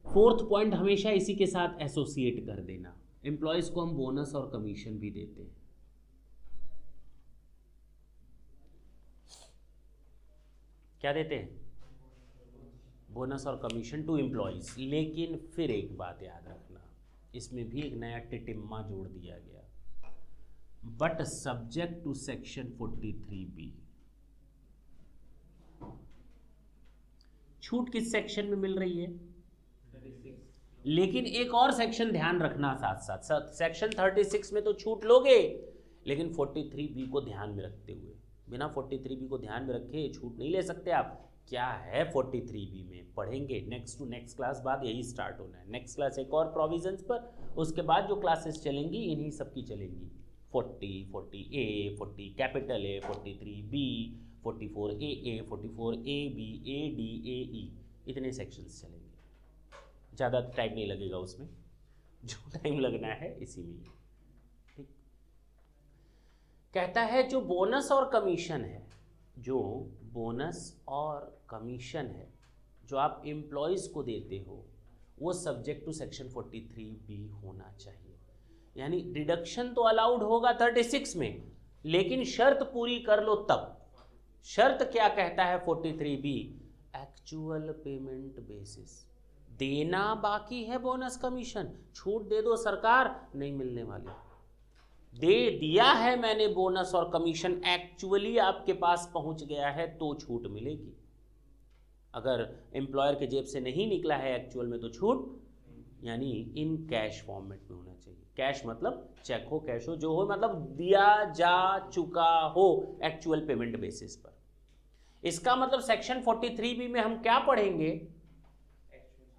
4th पॉइंट हमेशा इसी के साथ एसोसिएट कर देना। एम्प्लॉयज को हम बोनस और कमीशन भी देते हैं। क्या देते हैं? बोनस और कमीशन टू एम्प्लॉयज। लेकिन फिर एक बात याद रखना, इसमें भी एक नया टिटिम्मा जोड़ दिया गया, but subject to section 43B। छूट किस सेक्शन में मिल रही है? 36। लेकिन एक और सेक्शन ध्यान रखना साथ साथ, सेक्शन 36 में तो छूट लोगे, लेकिन 43B को ध्यान में रखते हुए, बिना 43B को ध्यान में रखे छूट नहीं ले सकते आप। क्या है 43B में पढ़ेंगे, नेक्स्ट टू नेक्स्ट क्लास बाद यही स्टार्ट होना है। नेक्स्ट क्लास एक और प्रोविजंस पर, उसके बाद जो क्लासेस चलेंगी इन्हीं सब की चलेंगी। 40, 40A, 40 capital A, 43B, 44AA, 44AB, AD, AE, इतने सेक्शंस चलेंगे। ज़्यादा टाइम नहीं लगेगा उसमें, जो टाइम लगना है इसी में। ठीक, कहता है जो बोनस और कमीशन है, जो बोनस और कमीशन है जो आप एम्प्लॉयज़ को देते हो, वो सब्जेक्ट टू सेक्शन 43B होना चाहिए। यानी डिडक्शन तो अलाउड होगा 36 में, लेकिन शर्त पूरी कर लो तब। शर्त क्या कहता है 43B? एक्चुअल पेमेंट बेसिस, देना बाकी है बोनस कमीशन, छूट दे दो सरकार, नहीं मिलने वाली। दे दिया है मैंने बोनस और कमीशन, एक्चुअली आपके पास पहुंच गया है तो छूट मिलेगी। अगर एम्प्लॉयर के जेब से नहीं निकला है एक्चुअल में तो छूट, यानी इन कैश फॉर्मेट में होना चाहिए। कैश मतलब चेक हो, कैश हो, जो हो, मतलब दिया जा चुका हो एक्चुअल पेमेंट बेसिस पर। इसका मतलब सेक्शन 43B में हम क्या पढ़ेंगे?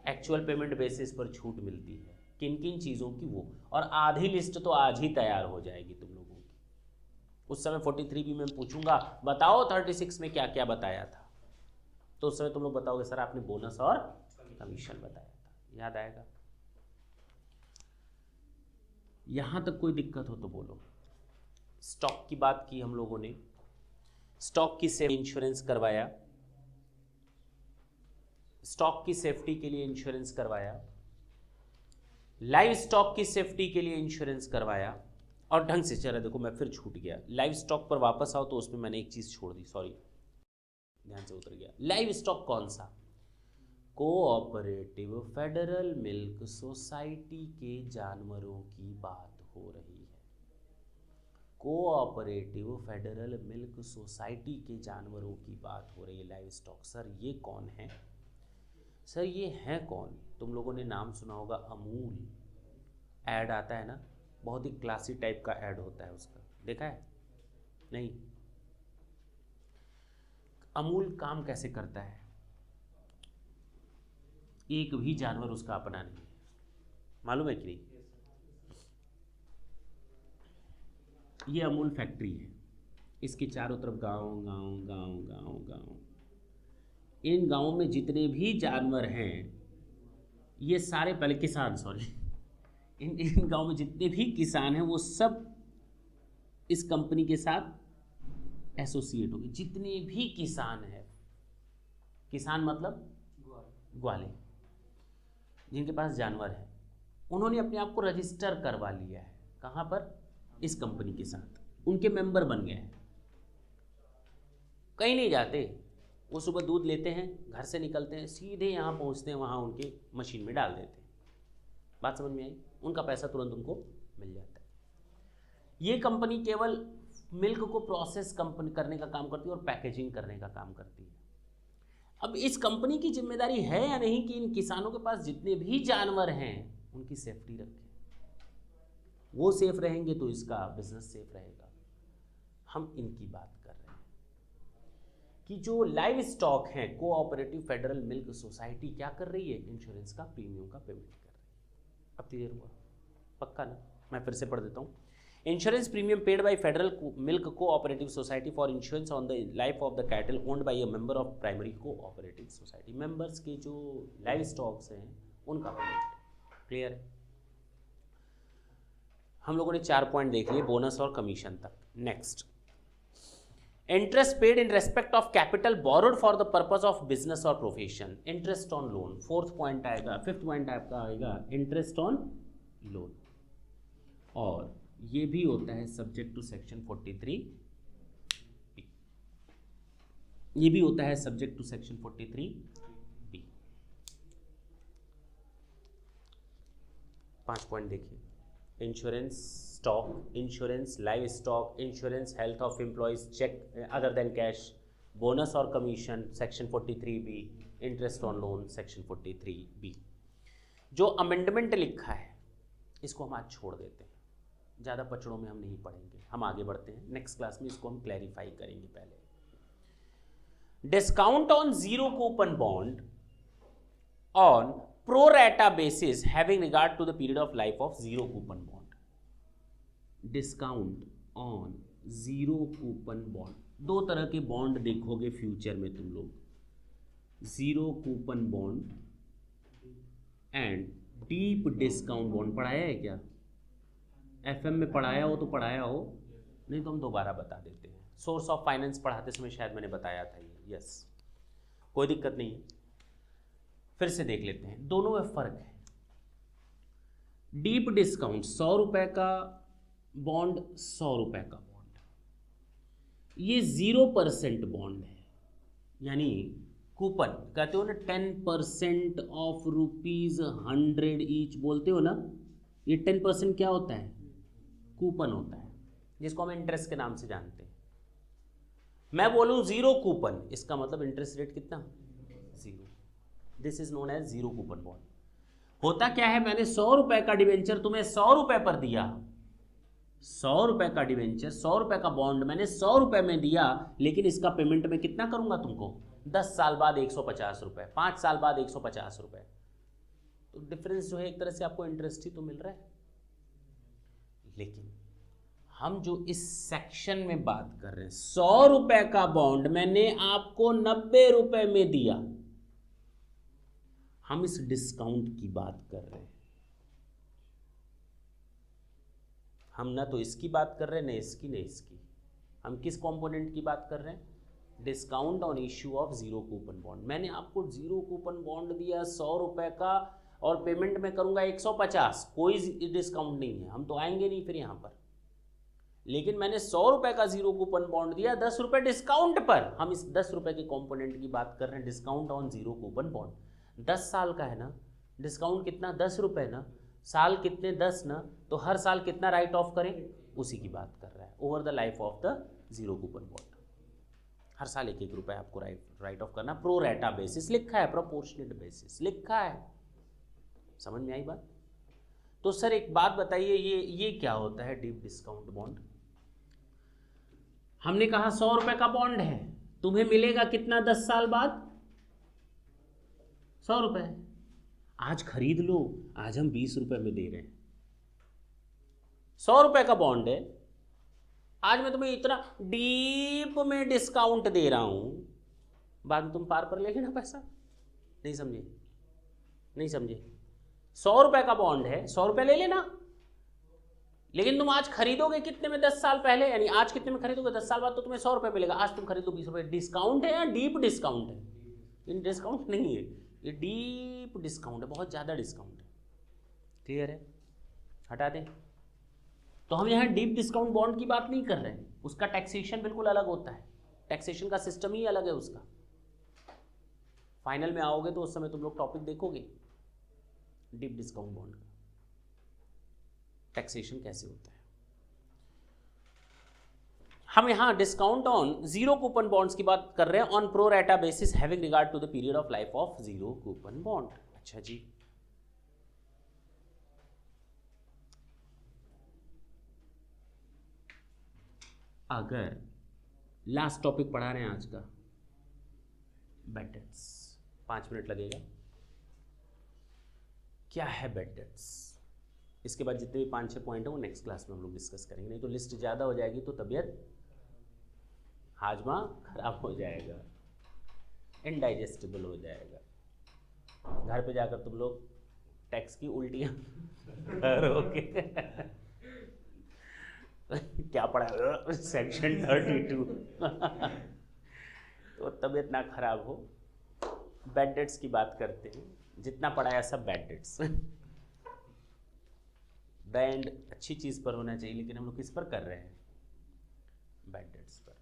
एक्चुअल पेमेंट बेसिस पर छूट मिलती है, किन किन चीज़ों की वो, और आधी लिस्ट तो आज ही तैयार हो जाएगी तुम लोगों की। उस समय 43B में पूछूंगा बताओ 36 में क्या क्या बताया था, तो उस समय तुम लोग बताओगे सर आपने बोनस और कमीशन बताया था, याद आएगा। यहां तक कोई दिक्कत हो तो बोलो। स्टॉक की बात की हम लोगों ने, स्टॉक की सेफ्टी इंश्योरेंस करवाया, स्टॉक की सेफ्टी के लिए इंश्योरेंस करवाया, लाइव स्टॉक की सेफ्टी के लिए इंश्योरेंस करवाया, और ढंग से चला। देखो मैं फिर छूट गया, लाइव स्टॉक पर वापस आओ तो उसमें मैंने एक चीज़ छोड़ दी, सॉरी, ध्यान से उतर गया। लाइव स्टॉक कौन सा? कोऑपरेटिव फेडरल मिल्क सोसाइटी के जानवरों की बात हो रही है। कोऑपरेटिव फेडरल मिल्क सोसाइटी के जानवरों की बात हो रही है, लाइव स्टॉक। सर ये कौन है? सर ये है कौन? तुम लोगों ने नाम सुना होगा अमूल, ऐड आता है ना, बहुत ही क्लासी टाइप का ऐड होता है उसका, देखा है? नहीं। अमूल काम कैसे करता है? एक भी जानवर उसका अपना नहीं है, मालूम है कि नहीं? ये अमूल फैक्ट्री है, इसके चारों तरफ गांव गांव गांव गांव गांव, इन गांवों में जितने भी जानवर हैं ये सारे, पहले किसान, सॉरी, इन गांव में जितने भी किसान हैं वो सब इस कंपनी के साथ एसोसिएट हो गए। जितने भी किसान हैं, किसान मतलब ग्वाले, जिनके पास जानवर है, उन्होंने अपने आप को रजिस्टर करवा लिया है। कहाँ पर? इस कंपनी के साथ, उनके मेंबर बन गए हैं। कहीं नहीं जाते, वो सुबह दूध लेते हैं, घर से निकलते हैं, सीधे यहाँ पहुँचते हैं, वहाँ उनके मशीन में डाल देते हैं। बात समझ में आई? उनका पैसा तुरंत उनको मिल जाता है। ये कंपनी केवल मिल्क को प्रोसेस करने का काम करती है और पैकेजिंग करने का काम करती है। अब इस कंपनी की जिम्मेदारी है या नहीं कि इन किसानों के पास जितने भी जानवर हैं उनकी सेफ्टी रखें। वो सेफ रहेंगे तो इसका बिजनेस सेफ रहेगा। हम इनकी बात कर रहे हैं कि जो लाइव स्टॉक है, कोऑपरेटिव फेडरल मिल्क सोसाइटी क्या कर रही है? इंश्योरेंस का प्रीमियम का पेमेंट कर रही है। अब क्लियर हुआ? पक्का ना? मैं फिर से पढ़ देता हूँ। Insurance premium paid bye federal milk cooperative society for insurance on the life of the cattle owned by a member of primary cooperative society. Members के जो लाइव स्टॉक्स हैं उनका पेमेंट। क्लियर है? हम लोगों ने 4 पॉइंट देख लिए बोनस और कमीशन तक। Next, interest paid in respect of capital borrowed for the purpose of business और profession. Interest on loan, 4th point आएगा। 5th पॉइंट आपका आएगा इंटरेस्ट ऑन लोन, और ये भी होता है सब्जेक्ट टू सेक्शन 43। ये भी होता है subject to section 43B। 5 point देखिए, insurance stock, insurance livestock, insurance health of employees cheque other than cash, bonus और commission section 43B, interest on loan section 43B। जो अमेंडमेंट लिखा है इसको हम आज छोड़ देते हैं, ज़्यादा पचड़ों में हम नहीं पढ़ेंगे, हम आगे बढ़ते हैं। नेक्स्ट क्लास में इसको हम क्लैरिफाई करेंगे। पहले discount on zero coupon bond on pro rata basis having regard to the period of life of zero coupon bond. Discount on zero coupon bond, दो तरह के बॉन्ड देखोगे फ्यूचर में तुम लोग, zero coupon bond and deep discount bond. पढ़ाया है क्या? एफएम में पढ़ाया हो तो पढ़ाया हो, नहीं तो हम दोबारा बता देते हैं। सोर्स ऑफ फाइनेंस पढ़ाते समय शायद मैंने बताया था ये, यस, कोई दिक्कत नहीं है, फिर से देख लेते हैं। दोनों में फर्क है। डीप डिस्काउंट 100 रुपए का बॉन्ड, 100 रुपए का बॉन्ड, ये 0% बॉन्ड है, यानी कूपन कहते हो ना, 10% ऑफ ₹100 ईच बोलते हो ना, ये 10% क्या होता है? कूपन होता है, जिसको हम इंटरेस्ट के नाम से जानते हैं। मैं बोलूं जीरो कूपन, इसका मतलब इंटरेस्ट रेट कितना? 0। This is known as zero coupon bond. होता क्या है, मैंने 100 रुपए का डिवेंचर तुम्हें 100 रुपए पर दिया, 100 रुपए का डिवेंचर, 100 रुपए का बॉन्ड मैंने 100 रुपए में दिया, लेकिन इसका पेमेंट मैं कितना करूंगा तुमको? 10 साल बाद 150 रुपए, 5 साल बाद 150 रुपए। तो डिफरेंस जो है एक तरह से आपको इंटरेस्ट ही तो मिल रहा है। लेकिन हम जो इस सेक्शन में बात कर रहे हैं, 100 रुपए का बॉन्ड मैंने आपको 90 रुपए में दिया, हम इस डिस्काउंट की बात कर रहे हैं। हम ना तो इसकी बात कर रहे हैं, न इसकी न इसकी। हम किस कंपोनेंट की बात कर रहे हैं? Discount on issue of zero coupon bond. मैंने आपको जीरो कूपन बॉन्ड दिया 100 रुपए का, और पेमेंट में करूंगा 150, कोई डिस्काउंट नहीं है, हम तो आएंगे नहीं फिर यहां पर। लेकिन मैंने 100 रुपए का जीरो कूपन बॉन्ड दिया 10 रुपए डिस्काउंट पर, हम इस 10 रुपए के कंपोनेंट की बात कर रहे हैं, discount on zero coupon bond. 10 साल का है ना, डिस्काउंट कितना? 10 रुपए ना, साल कितने? 10 ना, तो हर साल कितना राइट ऑफ करें? उसी की बात कर रहा है, over the life of the zero coupon bond. हर साल 1-1 रुपए आपको राइट ऑफ करना, प्रो रेटा बेसिस लिखा है, प्रोपोर्शनेट बेसिस लिखा है। समझ में आई बात? तो सर एक बात बताइए, ये क्या होता है डीप डिस्काउंट बॉन्ड? हमने कहा 100 रुपए का बॉन्ड है, तुम्हें मिलेगा कितना 10 साल बाद? 100 रुपए। आज खरीद लो, आज हम 20 रुपए में दे रहे हैं। 100 रुपए का बॉन्ड है, आज मैं तुम्हें इतना डीप में डिस्काउंट दे रहा हूं, बाद में तुम पार पर लेगे ना पैसा। नहीं समझे? नहीं समझे? 100 रुपए का बॉन्ड है, 100 रुपए ले लेना, लेकिन तुम आज खरीदोगे कितने में? 10 साल पहले, यानी आज कितने में खरीदोगे? 10 साल बाद तो तुम्हें 100 रुपए मिलेगा, आज तुम खरीदो 20 रुपए। डिस्काउंट है या डीप डिस्काउंट है? इन डिस्काउंट नहीं है, ये डीप डिस्काउंट है, बहुत ज़्यादा डिस्काउंट है। क्लियर है? हटा दें। तो हम यहाँ डीप डिस्काउंट बॉन्ड की बात नहीं कर रहे हैं, उसका टैक्सेशन बिल्कुल अलग होता है, टैक्सेशन का सिस्टम ही अलग है उसका। फाइनल में आओगे तो उस समय तुम लोग टॉपिक देखोगे डीप डिस्काउंट बॉन्ड का, टैक्सेशन कैसे होता है। हम यहाँ discount on zero coupon bonds की बात कर रहे हैं, ऑन प्रो रेटा basis having regard to the period of life of zero coupon bond. अच्छा जी, अगर लास्ट टॉपिक पढ़ा रहे हैं आज का, बैड डेट्स, 5 मिनट लगेगा। क्या है बैड डेट्स? इसके बाद जितने भी 5-6 पॉइंट है वो नेक्स्ट क्लास में हम लोग डिस्कस करेंगे, नहीं तो लिस्ट ज़्यादा हो जाएगी तो तबीयत, हाजमा खराब हो जाएगा, इनडाइजेस्टेबल हो जाएगा। घर पे जाकर तुम लोग टैक्स की उल्टियाँ करोगे। क्या पढ़ा? सेक्शन 32। तो तबीयत ना खराब हो। बैड डेट्स की बात करते हैं, जितना पढ़ाया सब बैड डेट्स। बैंड अच्छी चीज़ पर होना चाहिए, लेकिन हम लोग किस पर कर रहे हैं? बैड डेट्स पर।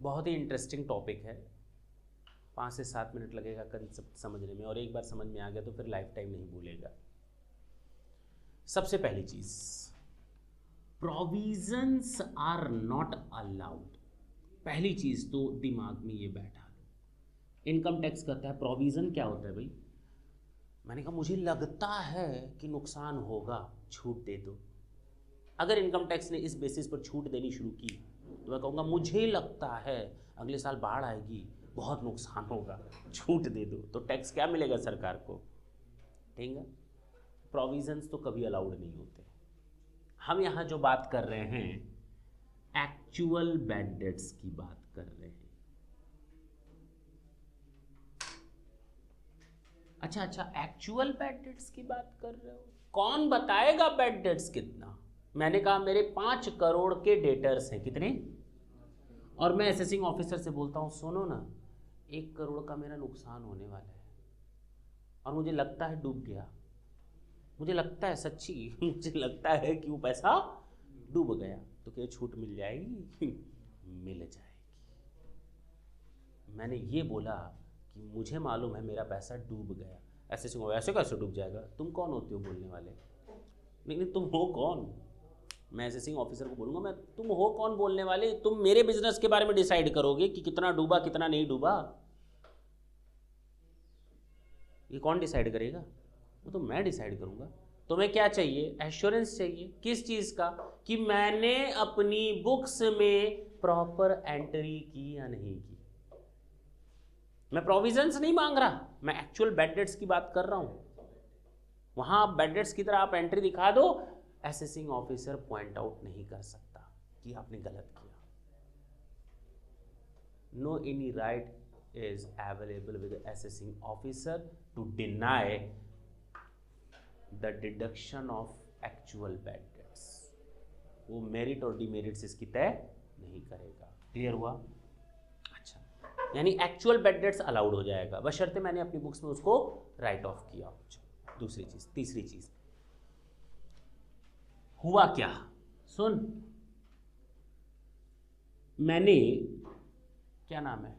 बहुत ही इंटरेस्टिंग टॉपिक है, 5 से 7 मिनट लगेगा कंसेप्ट समझने में, और एक बार समझ में आ गया तो फिर लाइफ टाइम नहीं भूलेगा। सबसे पहली चीज, प्रोविजंस आर नॉट अलाउड। पहली चीज तो दिमाग में ये बैठा लो। इनकम टैक्स कहता है प्रोविजन क्या होता है भाई? मैंने कहा मुझे लगता है कि नुकसान होगा, छूट दे दो। अगर इनकम टैक्स ने इस बेसिस पर छूट देनी शुरू की तो मैं कहूँगा मुझे लगता है अगले साल बाढ़ आएगी, बहुत नुकसान होगा, छूट दे दो। तो टैक्स क्या मिलेगा सरकार को? ठीक है, प्रोविजंस तो कभी अलाउड नहीं होते। हम यहाँ जो बात कर रहे हैं एक्चुअल बैड डेट्स की बात कर रहे हैं। अच्छा, एक्चुअल बैड डेट्स की बात कर रहे हो? कौन बताएगा बैड डेट्स कितना? मैंने कहा मेरे 5 करोड़ के डेटर्स हैं। कितने? और मैं असेसिंग ऑफिसर से बोलता हूँ सुनो ना, 1 करोड़ का मेरा नुकसान होने वाला है और मुझे लगता है डूब गया, मुझे लगता है सच्ची मुझे लगता है कि वो पैसा डूब गया। तो क्या छूट मिल जाएगी? मिल जाएगी। मैंने ये बोला कि मुझे मालूम है मेरा पैसा डूब गया। ऐसे कैसे डूब जाएगा? तुम कौन होते हो बोलने वाले? नहीं, तुम हो कौन? मैं असेसिंग ऑफिसर को बोलूँगा, मैं तुम हो कौन बोलने वाले? तुम मेरे बिजनेस के बारे में डिसाइड करोगे कि कितना डूबा कितना नहीं डूबा? ये कौन डिसाइड करेगा? वो तो मैं डिसाइड करूँगा। तुम्हें क्या चाहिए? एश्योरेंस चाहिए। किस चीज़ का? कि मैंने अपनी बुक्स में प्रॉपर एंट्री की या नहीं की। मैं प्रोविजंस नहीं मांग रहा, मैं एक्चुअल बैड डेट्स की बात कर रहा हूँ। वहाँ आप बैड डेट्स की तरह आप एंट्री दिखा दो, असेसिंग ऑफिसर पॉइंट आउट नहीं कर सकता कि आपने गलत किया। No any right is available with the assessing officer to deny the deduction of actual bad debts. वो मेरिट और डिमेरिट्स इसकी तय नहीं करेगा। क्लियर हुआ? अच्छा, यानी एक्चुअल बैड डेट्स अलाउड हो जाएगा बशर्ते मैंने अपनी बुक्स में उसको राइट ऑफ किया हो। दूसरी चीज, तीसरी चीज, हुआ क्या? सुन, मैंने, क्या नाम है,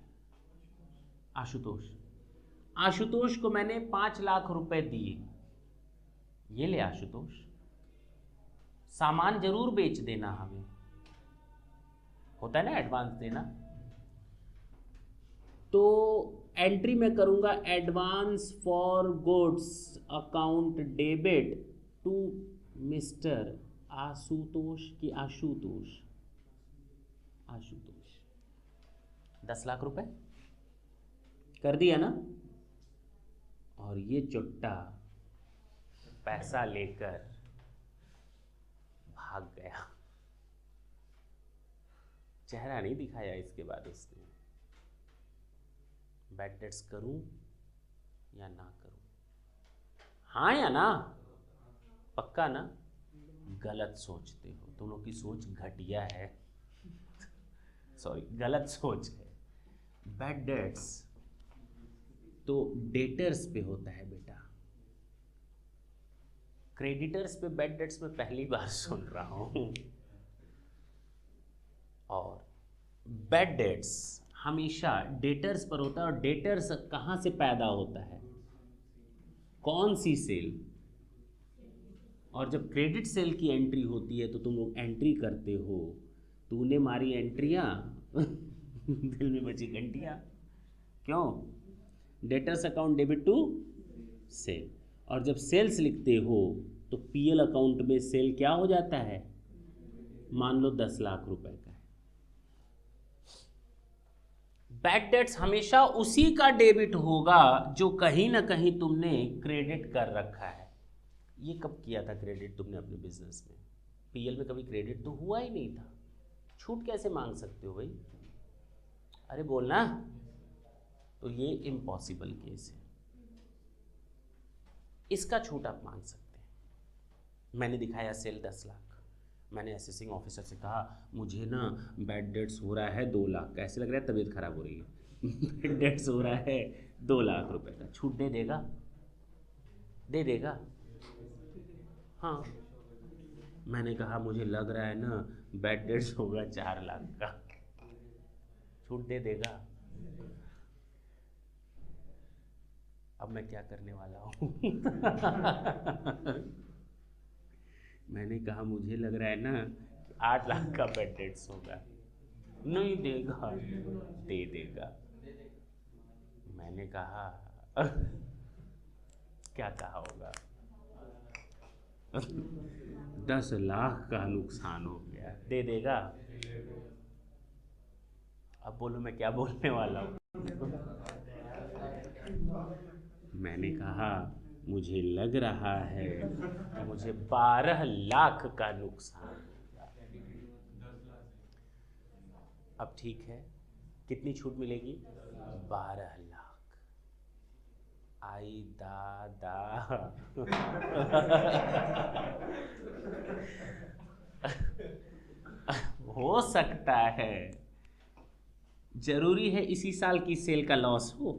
आशुतोष को मैंने 5 लाख रुपए दिए। ये ले आशुतोष, सामान जरूर बेच देना, हमें होता है ना एडवांस देना। तो एंट्री में करूंगा advance for goods account debit to mister Ashutosh की आशुतोष 10 लाख रुपए कर दिया ना। और ये चुट्टा पैसा लेकर भाग गया। चेहरा नहीं दिखाया इसके बाद उसने। बैड डेट्स करूं या ना करूं? हाँ या ना? पक्का ना? गलत सोचते हो, तुम लोग की सोच घटिया है। सॉरी, गलत सोच है। बैड डेट्स तो डेटर्स पे होता है बेटा, क्रेडिटर्स पे बैड डेट्स में पहली बार सुन रहा हूं। और बैड डेट्स हमेशा डेटर्स पर होता है। और डेटर्स कहां से पैदा होता है? कौन सी सेल? और जब क्रेडिट सेल की एंट्री होती है तो तुम लोग एंट्री करते हो, तूने मारी एंट्रियां दिल में बची घंटियां। क्यों? Debtors account debit to sale. और जब सेल्स लिखते हो तो पीएल अकाउंट में सेल क्या हो जाता है? मान लो 10 लाख रुपए का है। बैड डेट्स हमेशा उसी का डेबिट होगा जो कहीं ना कहीं तुमने क्रेडिट कर रखा है। ये कब किया था क्रेडिट तुमने अपने बिजनेस में? पीएल में कभी क्रेडिट तो हुआ ही नहीं था। छूट कैसे मांग सकते हो भाई? अरे बोलना। तो ये इम्पॉसिबल केस है, इसका छूट आप मांग सकते हैं। मैंने दिखाया सेल 10 लाख, मैंने असेसिंग ऑफिसर से कहा मुझे ना बैड डेट्स हो रहा है 2 लाख, कैसे लग रहा है तबीयत खराब हो रही है बैड डेट्स हो रहा है 2 लाख रुपए का, छूट दे देगा? दे देगा? हाँ। मैंने कहा मुझे लग रहा है ना बैड डेट्स होगा 4 लाख का, छूट दे देगा? अब मैं क्या करने वाला हूँ मैंने कहा मुझे लग रहा है ना 8 लाख का बेड डेट्स होगा। नहीं देगा, दे देगा। मैंने कहा क्या कहा होगा 10 लाख का नुकसान हो गया, दे देगा। अब बोलो मैं क्या बोलने वाला हूँ। मैंने कहा मुझे लग रहा है कि मुझे 12 लाख का नुकसान होगा। अब ठीक है, कितनी छूट मिलेगी? 12 लाख। आई दादा हो सकता है, जरूरी है इसी साल की सेल का लॉस हो,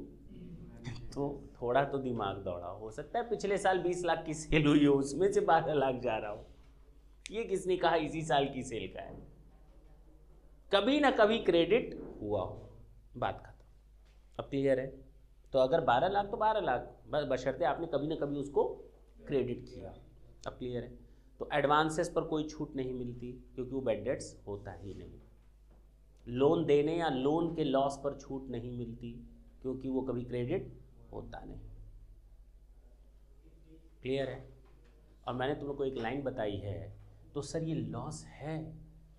तो थोड़ा तो दिमाग दौड़ा। हो सकता है पिछले साल 20 लाख की सेल हुई हो, उसमें से 12 लाख जा रहा हो। ये किसने कहा इसी साल की सेल का है? कभी ना कभी क्रेडिट हुआ हो, बात खत्म। अब क्लियर है? तो अगर 12 लाख तो 12 लाख, बस बशर्ते आपने कभी ना कभी उसको क्रेडिट किया। अब क्लियर है? तो एडवांसेस पर कोई छूट नहीं मिलती क्योंकि वो बैड डेट्स होता ही नहीं। लोन देने या लोन के लॉस पर छूट नहीं मिलती क्योंकि वो कभी क्रेडिट होता नहीं। क्लियर है? और मैंने तुम लोग को एक लाइन बताई है, तो सर ये लॉस है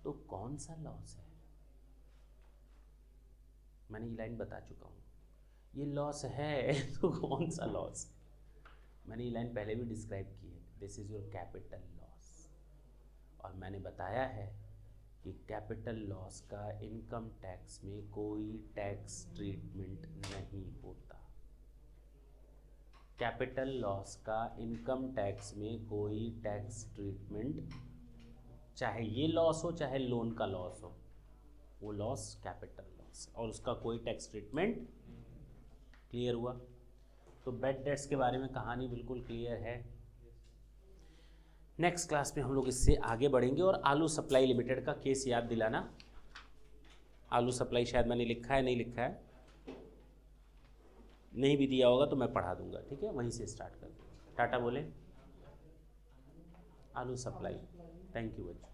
तो कौन सा लॉस है? मैंने ये लाइन बता चुका हूँ, ये लॉस है तो कौन सा लॉस? मैंने ये लाइन पहले भी डिस्क्राइब की है, this is your capital loss. और मैंने बताया है कि कैपिटल लॉस का इनकम टैक्स में कोई टैक्स ट्रीटमेंट नहीं होता। कैपिटल लॉस का इनकम टैक्स में कोई टैक्स ट्रीटमेंट, चाहे ये लॉस हो चाहे लोन का लॉस हो, वो लॉस कैपिटल लॉस और उसका कोई टैक्स ट्रीटमेंट। क्लियर हुआ? तो बैड डेट्स के बारे में कहानी बिल्कुल क्लियर है। नेक्स्ट क्लास में हम लोग इससे आगे बढ़ेंगे। और आलू सप्लाई लिमिटेड का केस याद दिलाना। आलू सप्लाई शायद मैंने लिखा है, नहीं लिखा है, नहीं भी दिया होगा तो मैं पढ़ा दूंगा, ठीक है? वहीं से स्टार्ट कर दूँगा। टाटा बोले। आलू सप्लाई। थैंक यू बच्चों।